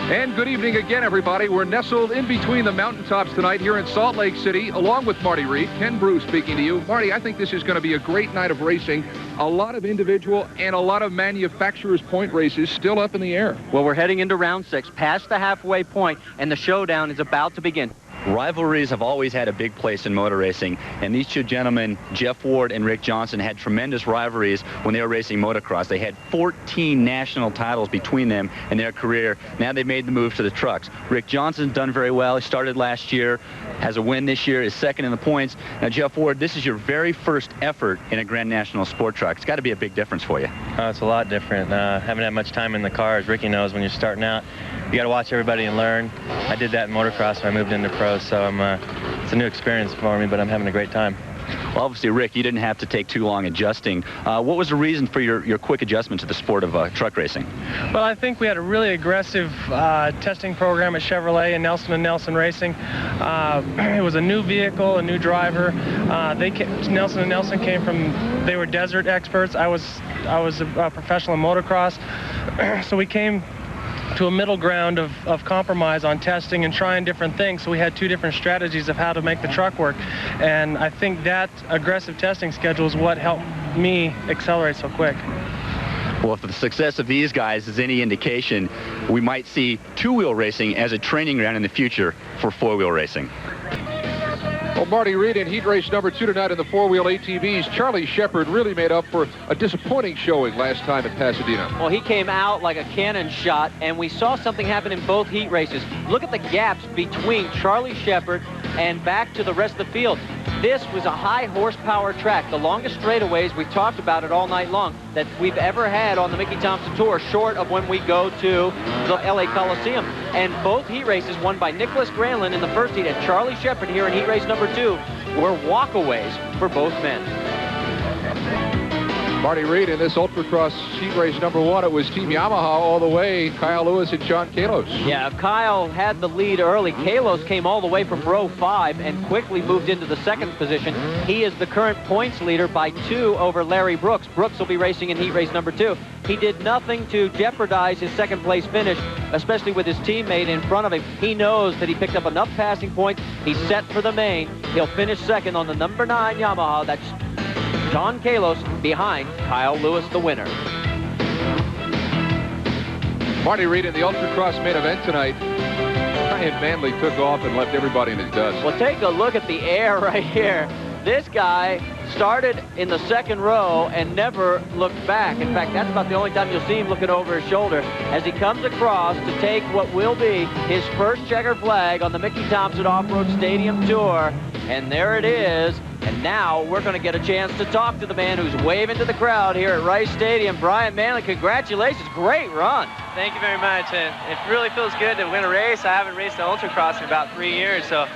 And good evening again, everybody. We're nestled in between the mountaintops tonight here in Salt Lake City, along with Marty Reed. Ken Bruce speaking to you. Marty, I think this is going to be a great night of racing. A lot of individual and a lot of manufacturers' point races still up in the air. Well, we're heading into round 6, past the halfway point, and the showdown is about to begin. Rivalries have always had a big place in motor racing, and these two gentlemen, Jeff Ward and Rick Johnson, had tremendous rivalries when they were racing motocross. They had 14 national titles between them in their career. Now they've made the move to the trucks. Rick Johnson's done very well. He started last year, has a win this year, is second in the points. Now, Jeff Ward, this is your very first effort in a Grand National Sport Truck. It's got to be a big difference for you. It's a lot different. Haven't had much time in the car, as Ricky knows. When you're starting out, you got to watch everybody and learn. I did that in motocross when I moved into pro, so it's a new experience for me, but I'm having a great time. Well, obviously, Rick, you didn't have to take too long adjusting. What was the reason for your quick adjustment to the sport of truck racing? Well, I think we had a really aggressive testing program at Chevrolet and Nelson & Nelson Racing. It was a new vehicle, a new driver. Nelson & Nelson came from, they were desert experts. I was a professional in motocross. So we came to a middle ground of compromise on testing and trying different things. So we had two different strategies of how to make the truck work. And I think that aggressive testing schedule is what helped me accelerate so quick. Well, if the success of these guys is any indication, we might see two-wheel racing as a training ground in the future for four-wheel racing. Well, Marty Reed in heat race number 2 tonight in the four-wheel ATVs. Charlie Shepard really made up for a disappointing showing last time at Pasadena. Well, he came out like a cannon shot, and we saw something happen in both heat races. Look at the gaps between Charlie Shepard and back to the rest of the field. This was a high horsepower track, the longest straightaways, we talked about it all night long, that we've ever had on the Mickey Thompson Tour, short of when we go to the LA Coliseum. And both heat races won by Nicholas Granlund in the first heat, and Charlie Shepard here in heat race number 2 were walkaways for both men. Marty Reed in this Ultracross heat race number 1, it was Team Yamaha all the way, Kyle Lewis and John Kalos. Yeah, Kyle had the lead early. Kalos came all the way from row 5 and quickly moved into the second position. He is the current points leader by 2 over Larry Brooks. Brooks will be racing in heat race number 2. He did nothing to jeopardize his second place finish, especially with his teammate in front of him. He knows that he picked up enough passing points. He's set for the main. He'll finish second on the number 9 Yamaha. That's John Kalos behind Kyle Lewis, the winner. Marty Reed in the Ultracross main event tonight. Ryan Manley took off and left everybody in his dust. Well, take a look at the air right here. This guy started in the second row and never looked back. In fact, that's about the only time you'll see him looking over his shoulder as he comes across to take what will be his first checker flag on the Mickey Thompson Off-Road Stadium Tour. And there it is. And now we're going to get a chance to talk to the man who's waving to the crowd here at Rice Stadium. Brian Manley, congratulations. Great run. Thank you very much. And it really feels good to win a race. I haven't raced an Ultracross in about 3 years, so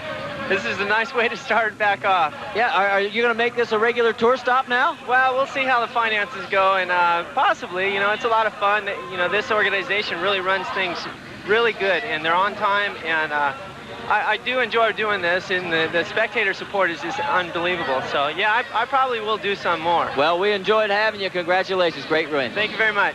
this is a nice way to start back off. Yeah, are you going to make this a regular tour stop now? Well, we'll see how the finances go, and possibly, it's a lot of fun. This organization really runs things really good, and they're on time, and I do enjoy doing this, and the spectator support is just unbelievable. So, yeah, I probably will do some more. Well, we enjoyed having you. Congratulations. Great win. Thank you very much.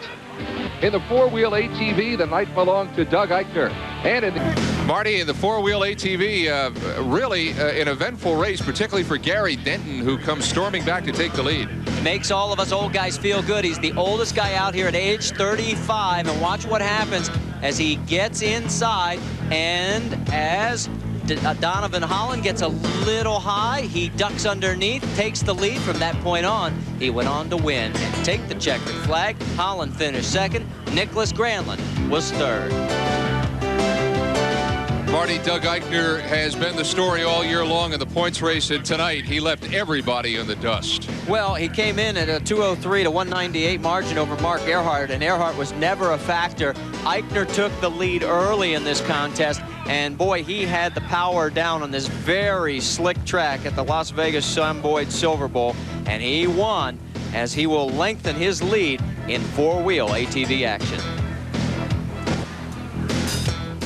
In the four-wheel ATV, the night belonged to Doug Eichner. And in the Marty, in the four-wheel ATV, really an eventful race, particularly for Gary Denton, who comes storming back to take the lead. Makes all of us old guys feel good. He's the oldest guy out here at age 35, and watch what happens as he gets inside, and as Donovan Holland gets a little high, he ducks underneath, takes the lead. From that point on, he went on to win and take the checkered flag. Holland finished second. Nicholas Granlund was third. Marty, Doug Eichner has been the story all year long in the points race, and tonight he left everybody in the dust. Well, he came in at a 203 to 198 margin over Mark Earhart, and Earhart was never a factor. Eichner took the lead early in this contest, and boy, he had the power down on this very slick track at the Las Vegas Sam Boyd Silver Bowl, and he won as he will lengthen his lead in four-wheel ATV action.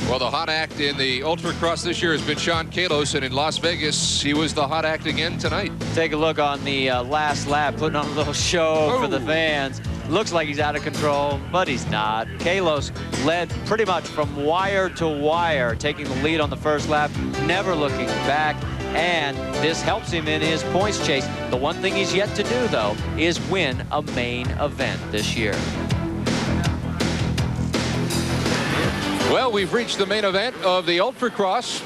Well, the hot act in the Ultracross this year has been Sean Kalos, and in Las Vegas, he was the hot act again tonight. Take a look on the last lap, putting on a little show for the fans. Looks like he's out of control, but he's not. Kalos led pretty much from wire to wire, taking the lead on the first lap, never looking back, and this helps him in his points chase. The one thing he's yet to do, though, is win a main event this year. Well, we've reached the main event of the Ultracross,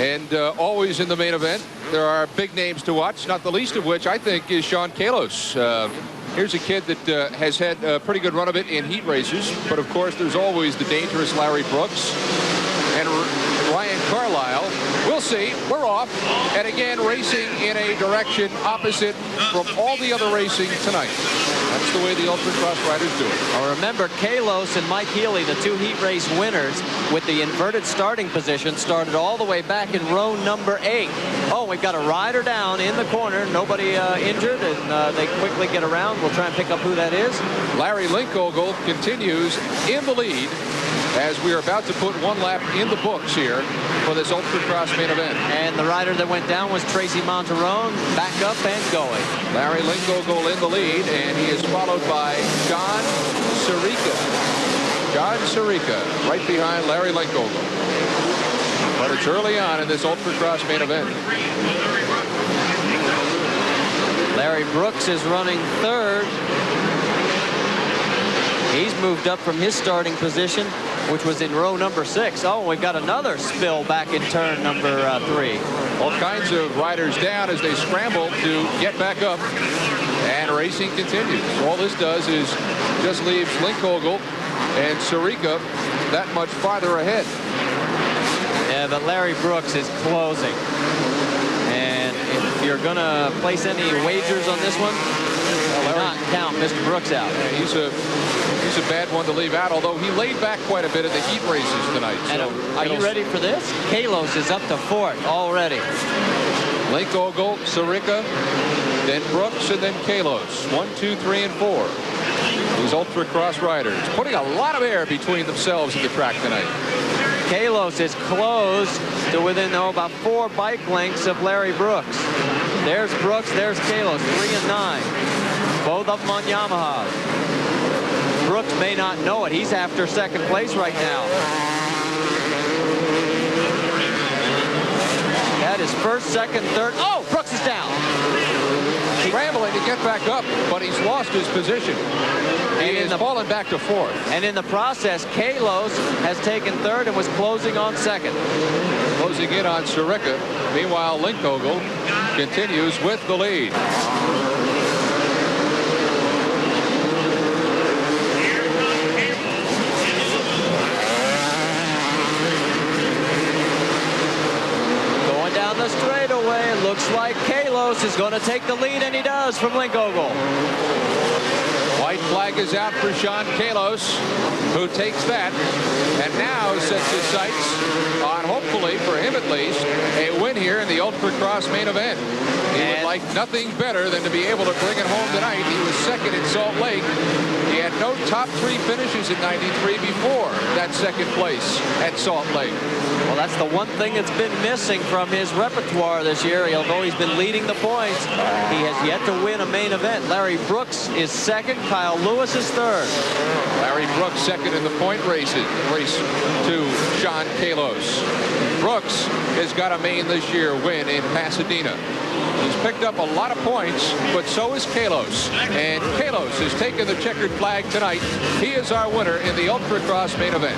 and always in the main event, there are big names to watch, not the least of which I think is Sean Kalos. Here's a kid that has had a pretty good run of it in heat races, but of course there's always the dangerous Larry Brooks and Ryan Carlisle. We'll see. We're off, and again racing in a direction opposite from all the other racing tonight. That's the way the Ultracross riders do it. Well, remember, Kalos and Mike Healy, the two heat race winners, with the inverted starting position, started all the way back in row number 8. Oh, we've got a rider down in the corner. Nobody injured, and they quickly get around. We'll try and pick up who that is. Larry Linkogold continues in the lead as we are about to put one lap in the books here for this Ultracross main event. And the rider that went down was Tracy Monterone, back up and going. Larry Linkogold in the lead, and he is followed by John Sirica. John Sirica right behind Larry Linkogold. But it's early on in this Ultracross main event. Larry Brooks is running third. He's moved up from his starting position, which was in row number 6. Oh, we've got another spill back in turn number 3. All kinds of riders down as they scramble to get back up, and racing continues. All this does is just leaves Linkogold and Sirica that much farther ahead. Yeah, but Larry Brooks is closing. And if you're going to place any wagers on this one, not count Mr. Brooks out. Yeah, he's a bad one to leave out, although he laid back quite a bit in the heat races tonight. So are you ready for this? Kalos is up to 4th already. Linkogold, Sirica, then Brooks, and then Kalos. 1, 2, 3, and 4. These Ultracross riders putting a lot of air between themselves at the track tonight. Kalos is close to within about 4 bike lengths of Larry Brooks. There's Brooks, there's Kalos, 3 and 9. Both of them on Yamaha. Brooks may not know it. He's after second place right now. That is first, second, third. Oh, Brooks is down. Scrambling to get back up, but he's lost his position. He is fallen back to 4th. And in the process, Kalos has taken 3rd and was closing on 2nd. Closing in on Sirica. Meanwhile, Linkogold continues with the lead. Down the straightaway, it looks like Kalos is going to take the lead, and he does from Linkogold. White flag is out for Sean Kalos, who takes that and now sets his sights on, hopefully, for him at least, a win here in the Ultracross main event. He would like nothing better than to be able to bring it home tonight. He was second in Salt Lake. He had no top 3 finishes in '93 before that second place at Salt Lake. Well, that's the one thing that's been missing from his repertoire this year. Although he's been leading the points, he has yet to win a main event. Larry Brooks is second. Kyle Lewis is third. Larry Brooks second in the point race to Sean Kalos. Brooks has got a main this year win in Pasadena. He's picked up a lot of points, but so is Kalos. And Kalos has taken the checkered flag tonight. He is our winner in the Ultracross main event.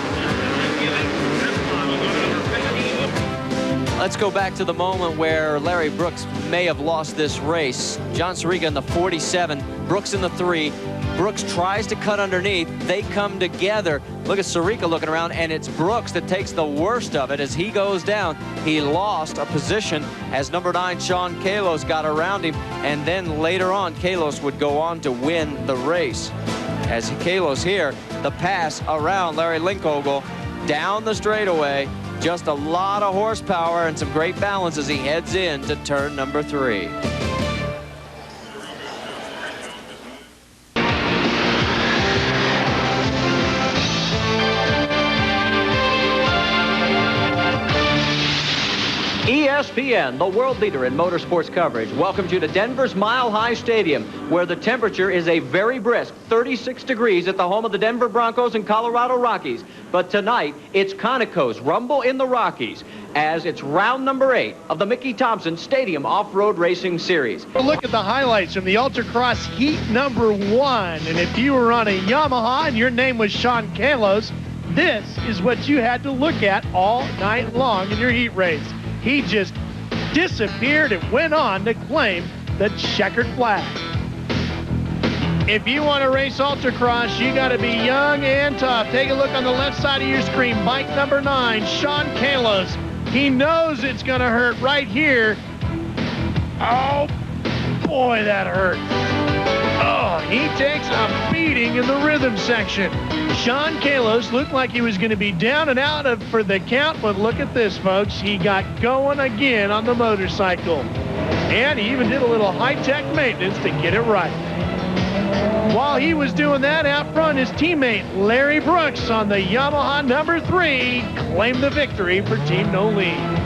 Let's go back to the moment where Larry Brooks may have lost this race. John Sirica in the 47, Brooks in the 3. Brooks tries to cut underneath. They come together. Look at Sirica looking around, and it's Brooks that takes the worst of it as he goes down. He lost a position as number 9, Sean Kalos, got around him, and then later on, Kalos would go on to win the race. As Kalos here, the pass around Larry Linkogel down the straightaway. Just a lot of horsepower and some great balance as he heads in to turn number 3. ESPN, the world leader in motorsports coverage, welcomes you to Denver's Mile High Stadium, where the temperature is a very brisk 36 degrees at the home of the Denver Broncos and Colorado Rockies. But tonight, it's Conoco's Rumble in the Rockies, as it's round number 8 of the Mickey Thompson Stadium Off-Road Racing Series. Look at the highlights from the Ultracross heat number 1. And if you were on a Yamaha and your name was Sean Kalos, this is what you had to look at all night long in your heat race. He just disappeared and went on to claim the checkered flag. If you want to race Ultracross, you got to be young and tough. Take a look on the left side of your screen. Bike number 9, Sean Kalos. He knows it's going to hurt right here. Oh, boy, that hurt. Oh, he takes a beating in the rhythm section. Sean Kalos looked like he was going to be down and out for the count, but look at this, folks. He got going again on the motorcycle. And he even did a little high-tech maintenance to get it right. While he was doing that, out front, his teammate Larry Brooks on the Yamaha number 3 claimed the victory for Team No Lead.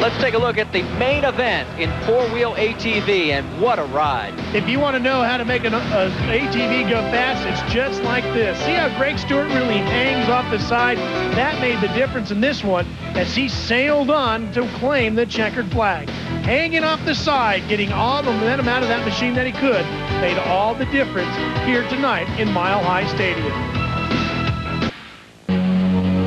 Let's take a look at the main event in 4-wheel ATV, and what a ride. If you want to know how to make an ATV go fast, it's just like this. See how Greg Stewart really hangs off the side? That made the difference in this one as he sailed on to claim the checkered flag. Hanging off the side, getting all the momentum out of that machine that he could, made all the difference here tonight in Mile High Stadium.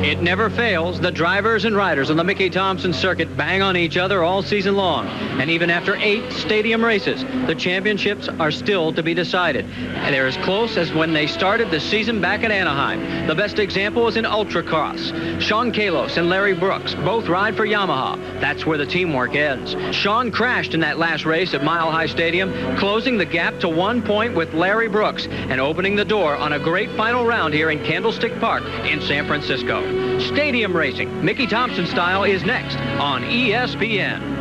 It never fails. The drivers and riders on the Mickey Thompson circuit bang on each other all season long. And even after 8 stadium races, the championships are still to be decided. And they're as close as when they started the season back at Anaheim. The best example is in Ultracross. Sean Kalos and Larry Brooks both ride for Yamaha. That's where the teamwork ends. Sean crashed in that last race at Mile High Stadium, closing the gap to 1 point with Larry Brooks and opening the door on a great final round here in Candlestick Park in San Francisco. Stadium racing, Mickey Thompson style, is next on ESPN.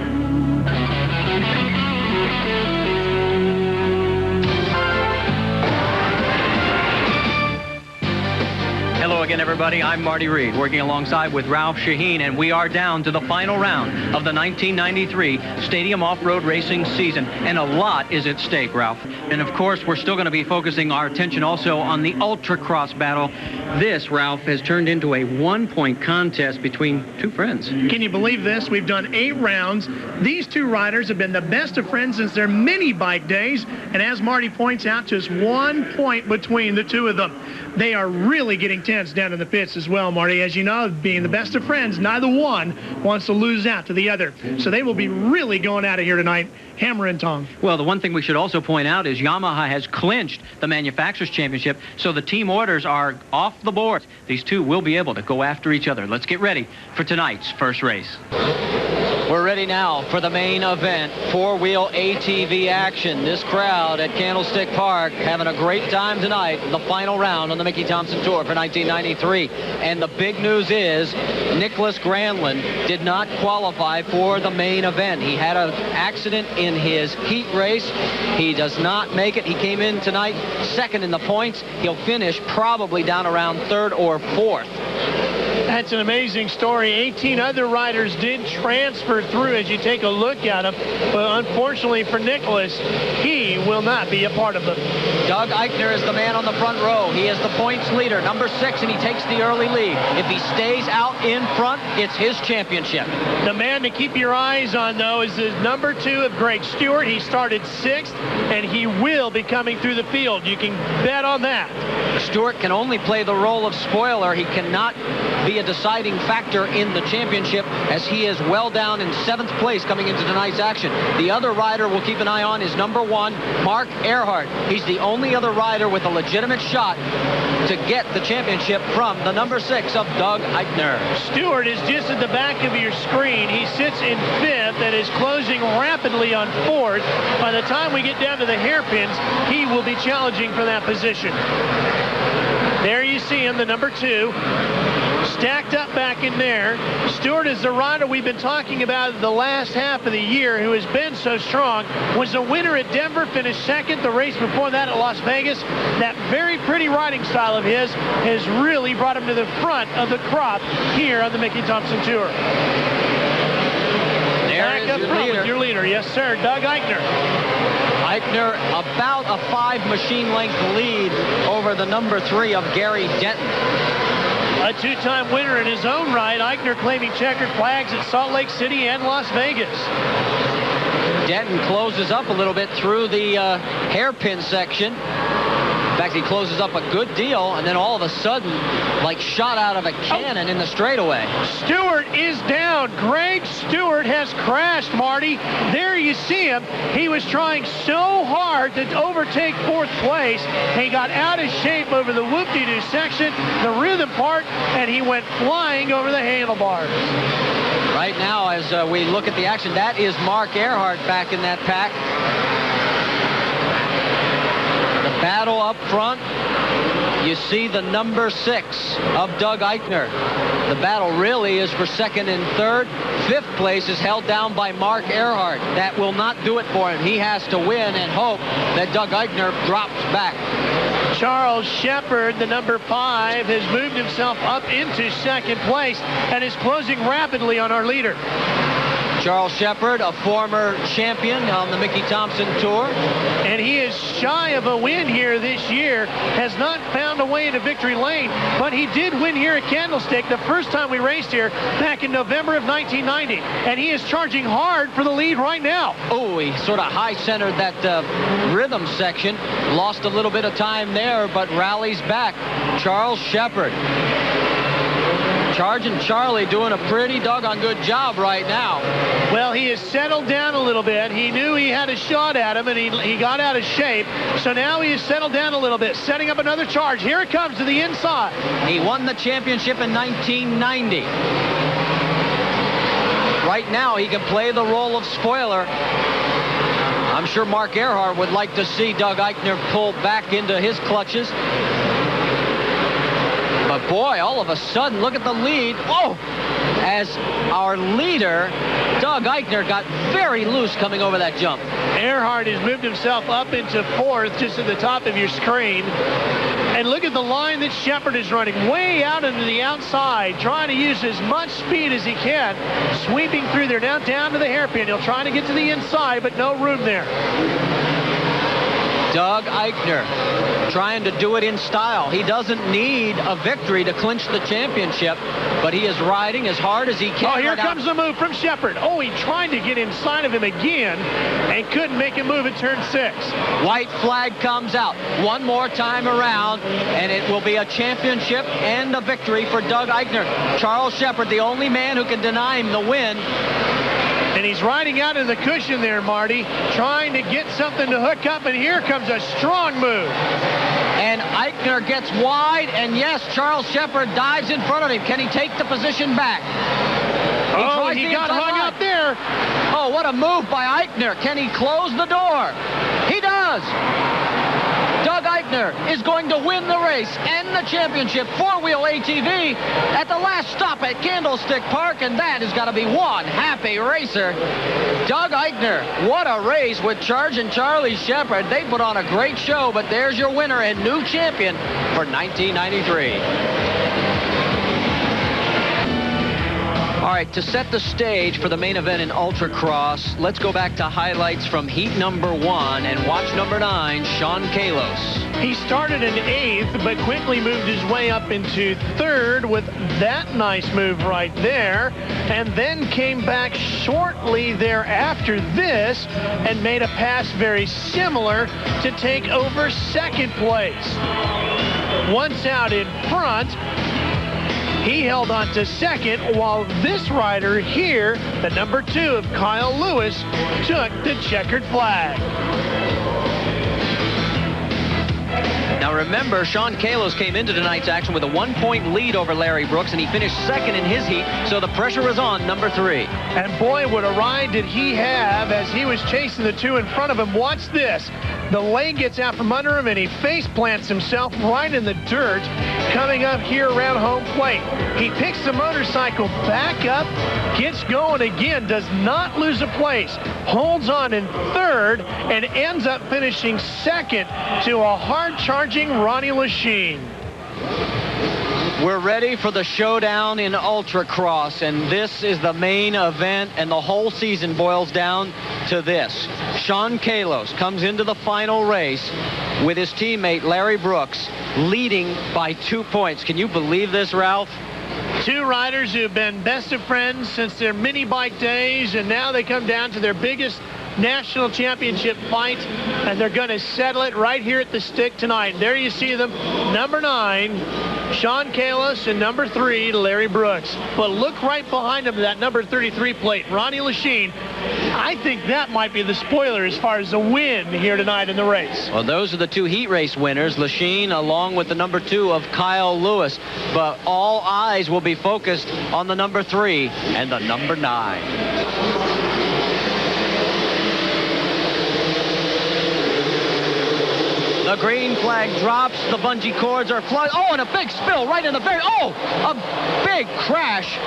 Hello again, everybody. I'm Marty Reed, working alongside with Ralph Shaheen, and we are down to the final round of the 1993 Stadium Off-Road Racing season, and a lot is at stake, Ralph. And of course, we're still going to be focusing our attention also on the Ultracross battle. This, Ralph, has turned into a 1-point contest between 2 friends. Can you believe this? We've done 8 rounds. These 2 riders have been the best of friends since their mini bike days, and as Marty points out, just 1 point between the 2 of them. They are really getting tense down in the pits as well, Marty. As you know, being the best of friends, neither one wants to lose out to the other. So they will be really going out of here tonight, hammer and tong. Well, the one thing we should also point out is Yamaha has clinched the Manufacturers' Championship, so the team orders are off the board. These 2 will be able to go after each other. Let's get ready for tonight's first race. We're ready now for the main event, 4-wheel ATV action. This crowd at Candlestick Park having a great time tonight, the final round on the Mickey Thompson Tour for 1993. And the big news is Nicholas Granlund did not qualify for the main event. He had an accident in his heat race. He does not make it. He came in tonight second in the points. He'll finish probably down around 3rd or 4th. That's an amazing story. 18 other riders did transfer through as you take a look at them, but unfortunately for Nicholas, he will not be a part of them. Doug Eichner is the man on the front row. He is the points leader, number 6, and he takes the early lead. If he stays out in front, it's his championship. The man to keep your eyes on, though, is the number 2 of Greg Stewart. He started 6th, and he will be coming through the field. You can bet on that. Stewart can only play the role of spoiler. He cannot be a deciding factor in the championship, as he is well down in 7th place coming into tonight's action. The other rider we'll keep an eye on is number 1, Mark Earhart. He's the only other rider with a legitimate shot to get the championship from the number 6 of Doug Eichner. Stewart is just at the back of your screen. He sits in 5th and is closing rapidly on 4th. By the time we get down to the hairpins, he will be challenging for that position. There you see him, the number 2. Stacked up back in there. Stewart is the rider we've been talking about the last half of the year who has been so strong. Was a winner at Denver, finished 2nd. The race before that at Las Vegas. That very pretty riding style of his has really brought him to the front of the crop here on the Mickey Thompson Tour. Back up front with your leader. Yes, sir, Doug Eichner. Eichner about a 5 machine length lead over the number 3 of Gary Denton. A 2-time winner in his own right. Eichner claiming checkered flags at Salt Lake City and Las Vegas. Denton closes up a little bit through the hairpin section. In fact, he closes up a good deal, and then all of a sudden, like shot out of a cannon in the straightaway. Stewart is down. Greg Stewart has crashed, Marty. There you see him. He was trying so hard to overtake 4th place. He got out of shape over the whoop-de-doo section, the rhythm part, and he went flying over the handlebars. Right now, as we look at the action, that is Mark Earhart back in that pack. Battle up front. You see the number 6 of Doug Eichner. The battle really is for 2nd and 3rd. 5th place is held down by Mark Earhart. That will not do it for him. He has to win and hope that Doug Eichner drops back. Charles Shepard, the number 5, has moved himself up into 2nd place and is closing rapidly on our leader. Charles Shepard, a former champion on the Mickey Thompson Tour. And he is shy of a win here this year, has not found a way into victory lane, but he did win here at Candlestick the first time we raced here back in November of 1990. And he is charging hard for the lead right now. Oh, he sort of high-centered that rhythm section. Lost a little bit of time there, but rallies back. Charles Shepard. Charging Charlie doing a pretty doggone good job right now. Well, he has settled down a little bit. He knew he had a shot at him, and he got out of shape. So now he has settled down a little bit, setting up another charge. Here it comes to the inside. He won the championship in 1990. Right now, he can play the role of spoiler. I'm sure Mark Earhart would like to see Doug Eichner pull back into his clutches. But boy, all of a sudden, look at the lead. Whoa! As our leader, Doug Eichner, got very loose coming over that jump. Earhart has moved himself up into 4th, just at the top of your screen. And look at the line that Shepard is running, way out into the outside, trying to use as much speed as he can, sweeping through there, now down to the hairpin. He'll try to get to the inside, but no room there. Doug Eichner trying to do it in style. He doesn't need a victory to clinch the championship, but he is riding as hard as he can. Oh, here comes the move from Shepard. Oh, he tried to get inside of him again and couldn't make a move at turn 6. White flag comes out one more time around, and it will be a championship and a victory for Doug Eichner. Charles Shepard, the only man who can deny him the win. And he's riding out of the cushion there, Marty, trying to get something to hook up, and here comes a strong move. And Eichner gets wide, and yes, Charles Shepard dives in front of him. Can he take the position back? He got hung up there. Oh, what a move by Eichner. Can he close the door? He does. Doug Eichner is going to win the race and the championship four-wheel ATV at the last stop at Candlestick Park, and that has got to be one happy racer. Doug Eichner, what a race with Chargin' Charlie Shepard. They put on a great show, but there's your winner and new champion for 1993. All right, to set the stage for the main event in Ultracross, let's go back to highlights from heat number 1 and watch number 9, Sean Kalos. He started in 8th, but quickly moved his way up into 3rd with that nice move right there, and then came back shortly thereafter this and made a pass very similar to take over 2nd place. Once out in front, He held on to second, while this rider here, the number 2 of Kyle Lewis, took the checkered flag. Now remember, Sean Kalos came into tonight's action with a 1-point lead over Larry Brooks, and he finished second in his heat, so the pressure was on number 3. And boy, what a ride did he have as he was chasing the 2 in front of him. Watch this. The leg gets out from under him, and he face plants himself right in the dirt coming up here around home plate. He picks the motorcycle back up, gets going again, does not lose a place, holds on in third, and ends up finishing second to a hard-charging Ronnie Lachine. We're ready for the showdown in Ultracross, and this is the main event, and the whole season boils down to this. Sean Kalos comes into the final race with his teammate Larry Brooks leading by 2 points. Can you believe this, Ralph? 2 riders who have been best of friends since their mini bike days, and now they come down to their biggest national championship fight, and they're going to settle it right here at the stick tonight. There you see them, number 9, Sean Kalos, and number 3, Larry Brooks. But look right behind him, that number 33 plate, Ronnie Lachine. I think that might be the spoiler as far as the win here tonight in the race. Well, those are the 2 heat race winners, Lachine along with the number 2 of Kyle Lewis. But all eyes will be focused on the number 3 and the number 9. The green flag drops. The bungee cords are flying. Oh, and a big spill right in the very... Oh, a big crash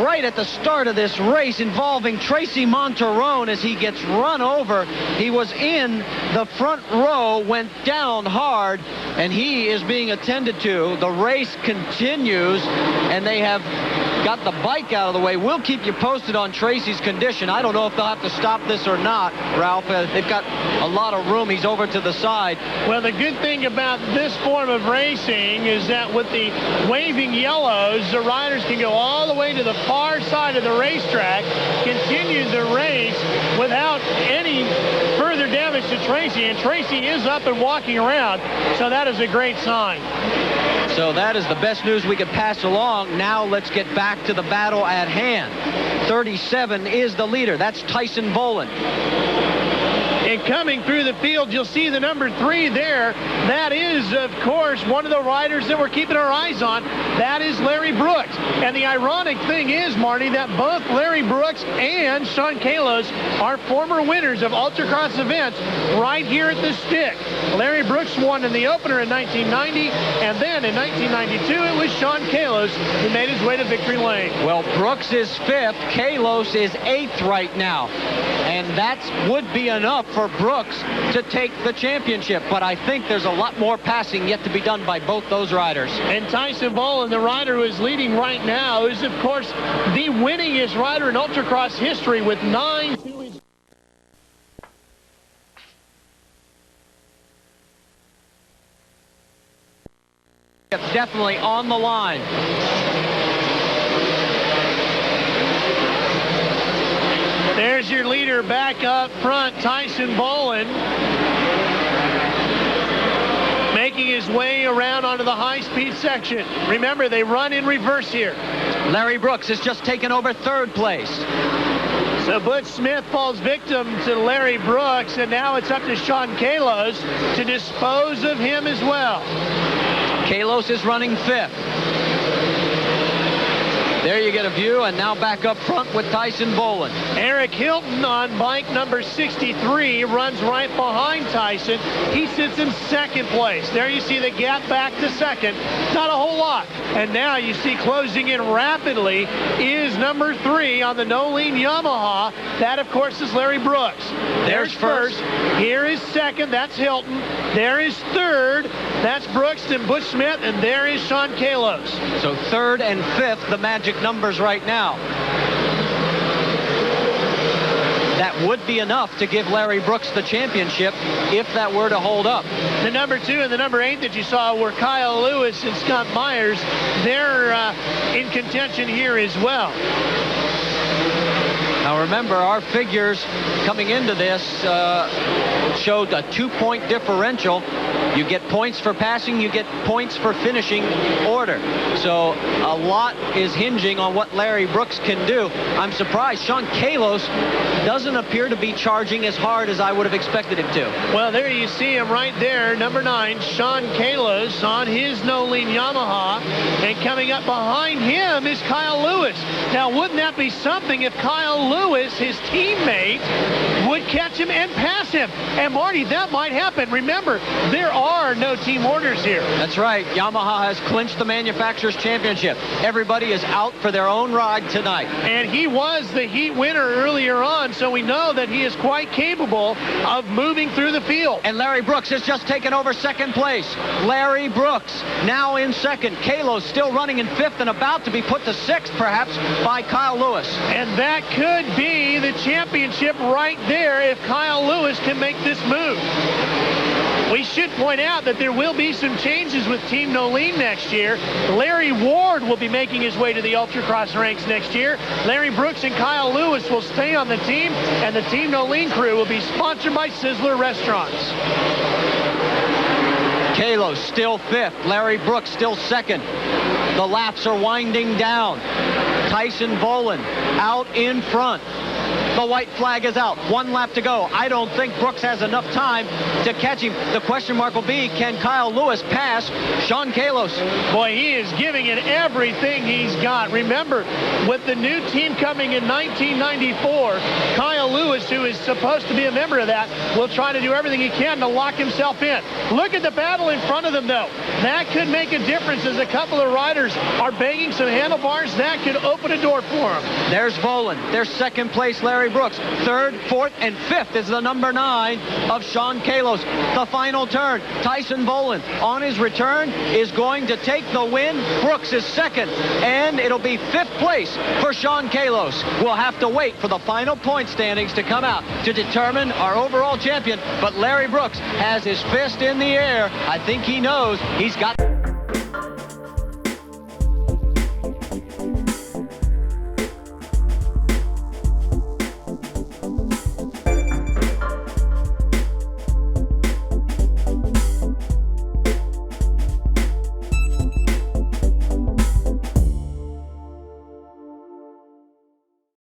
right at the start of this race involving Tracy Monterone as he gets run over. He was in the front row, went down hard, and he is being attended to. The race continues, and they have got the bike out of the way. We'll keep you posted on Tracy's condition. I don't know if they'll have to stop this or not, Ralph. They've got a lot of room. He's over to the side. Well, the good thing about this form of racing is that with the waving yellows, the riders can go all the way to the far side of the racetrack, continue the race without any further damage to Tracy, and Tracy is up and walking around, so that is a great sign. So that is the best news we could pass along. Now let's get back to the battle at hand. 37 is the leader. That's Tyson Boland. And coming through the field, you'll see the number 3 there. That is, of course, one of the riders that we're keeping our eyes on. That is Larry Brooks. And the ironic thing is, Marty, that both Larry Brooks and Sean Kalos are former winners of Ultracross events right here at the stick. Larry Brooks won in the opener in 1990, and then in 1992, it was Sean Kalos who made his way to victory lane. Well, Brooks is 5th. Kalos is 8th right now. And that would be enough for Brooks to take the championship, but I think there's a lot more passing yet to be done by both those riders. And Tyson Boland, the rider who is leading right now, is of course the winningest rider in Ultracross history with 9. Definitely on the line. There's your leader back up front, Tyson Boland, making his way around onto the high-speed section. Remember, they run in reverse here. Larry Brooks has just taken over 3rd place. So Butch Smith falls victim to Larry Brooks, and now it's up to Sean Kalos to dispose of him as well. Kalos is running 5th. There you get a view, and now back up front with Tyson Boland. Eric Hilton on bike number 63 runs right behind Tyson. He sits in 2nd place. There you see the gap back to 2nd. Not a whole lot. And now you see closing in rapidly is number 3 on the no-lean Yamaha. That, of course, is Larry Brooks. There's 1st. Here is 2nd. That's Hilton. There is 3rd. That's Brooks and Butch Smith. And there is Sean Kalos. So 3rd and 5th, the magic numbers right now. That would be enough to give Larry Brooks the championship if that were to hold up. The number 2 and the number 8 that you saw were Kyle Lewis and Scott Myers. They're in contention here as well. Now remember, our figures coming into this showed a 2-point differential. You get points for passing, you get points for finishing order. So a lot is hinging on what Larry Brooks can do. I'm surprised Sean Kalos doesn't appear to be charging as hard as I would have expected him to. Well, there you see him right there, number 9, Sean Kalos on his no-lean Yamaha. And coming up behind him is Kyle Lewis. Now, wouldn't that be something if Kyle Lewis, his teammate, would catch him and pass him? And Marty, that might happen. Remember, there are no team orders here. That's right. Yamaha has clinched the Manufacturers' Championship. Everybody is out for their own ride tonight. And he was the heat winner earlier on, so we know that he is quite capable of moving through the field. And Larry Brooks has just taken over second place. Larry Brooks now in second. Kalos still running in fifth and about to be put to sixth, perhaps, by Kyle Lewis. And that could be the championship right there if Kyle Lewis can make this move. We should point out that there will be some changes with Team No-Lean next year. Larry Ward will be making his way to the Ultracross ranks next year. Larry Brooks and Kyle Lewis will stay on the team, and the Team No-Lean crew will be sponsored by Sizzler Restaurants. Kalos still fifth. Larry Brooks still second. The laps are winding down. Tyson Bolin out in front. The white flag is out. 1 lap to go. I don't think Brooks has enough time to catch him. The question mark will be, can Kyle Lewis pass Sean Kalos? Boy, he is giving it everything he's got. Remember, with the new team coming in 1994, Kyle Lewis, who is supposed to be a member of that, will try to do everything he can to lock himself in. Look at the battle in front of them, though. That could make a difference as a couple of riders are banging some handlebars. That could open a door for them. There's Bolin. There's second place Larry Brooks. Third, fourth, and fifth is the number 9 of Sean Kalos. The final turn. Tyson Bolin on his return is going to take the win. Brooks is second, and it'll be fifth place for Sean Kalos. We'll have to wait for the final point standings to come out to determine our overall champion, but Larry Brooks has his fist in the air. I think he knows he's got...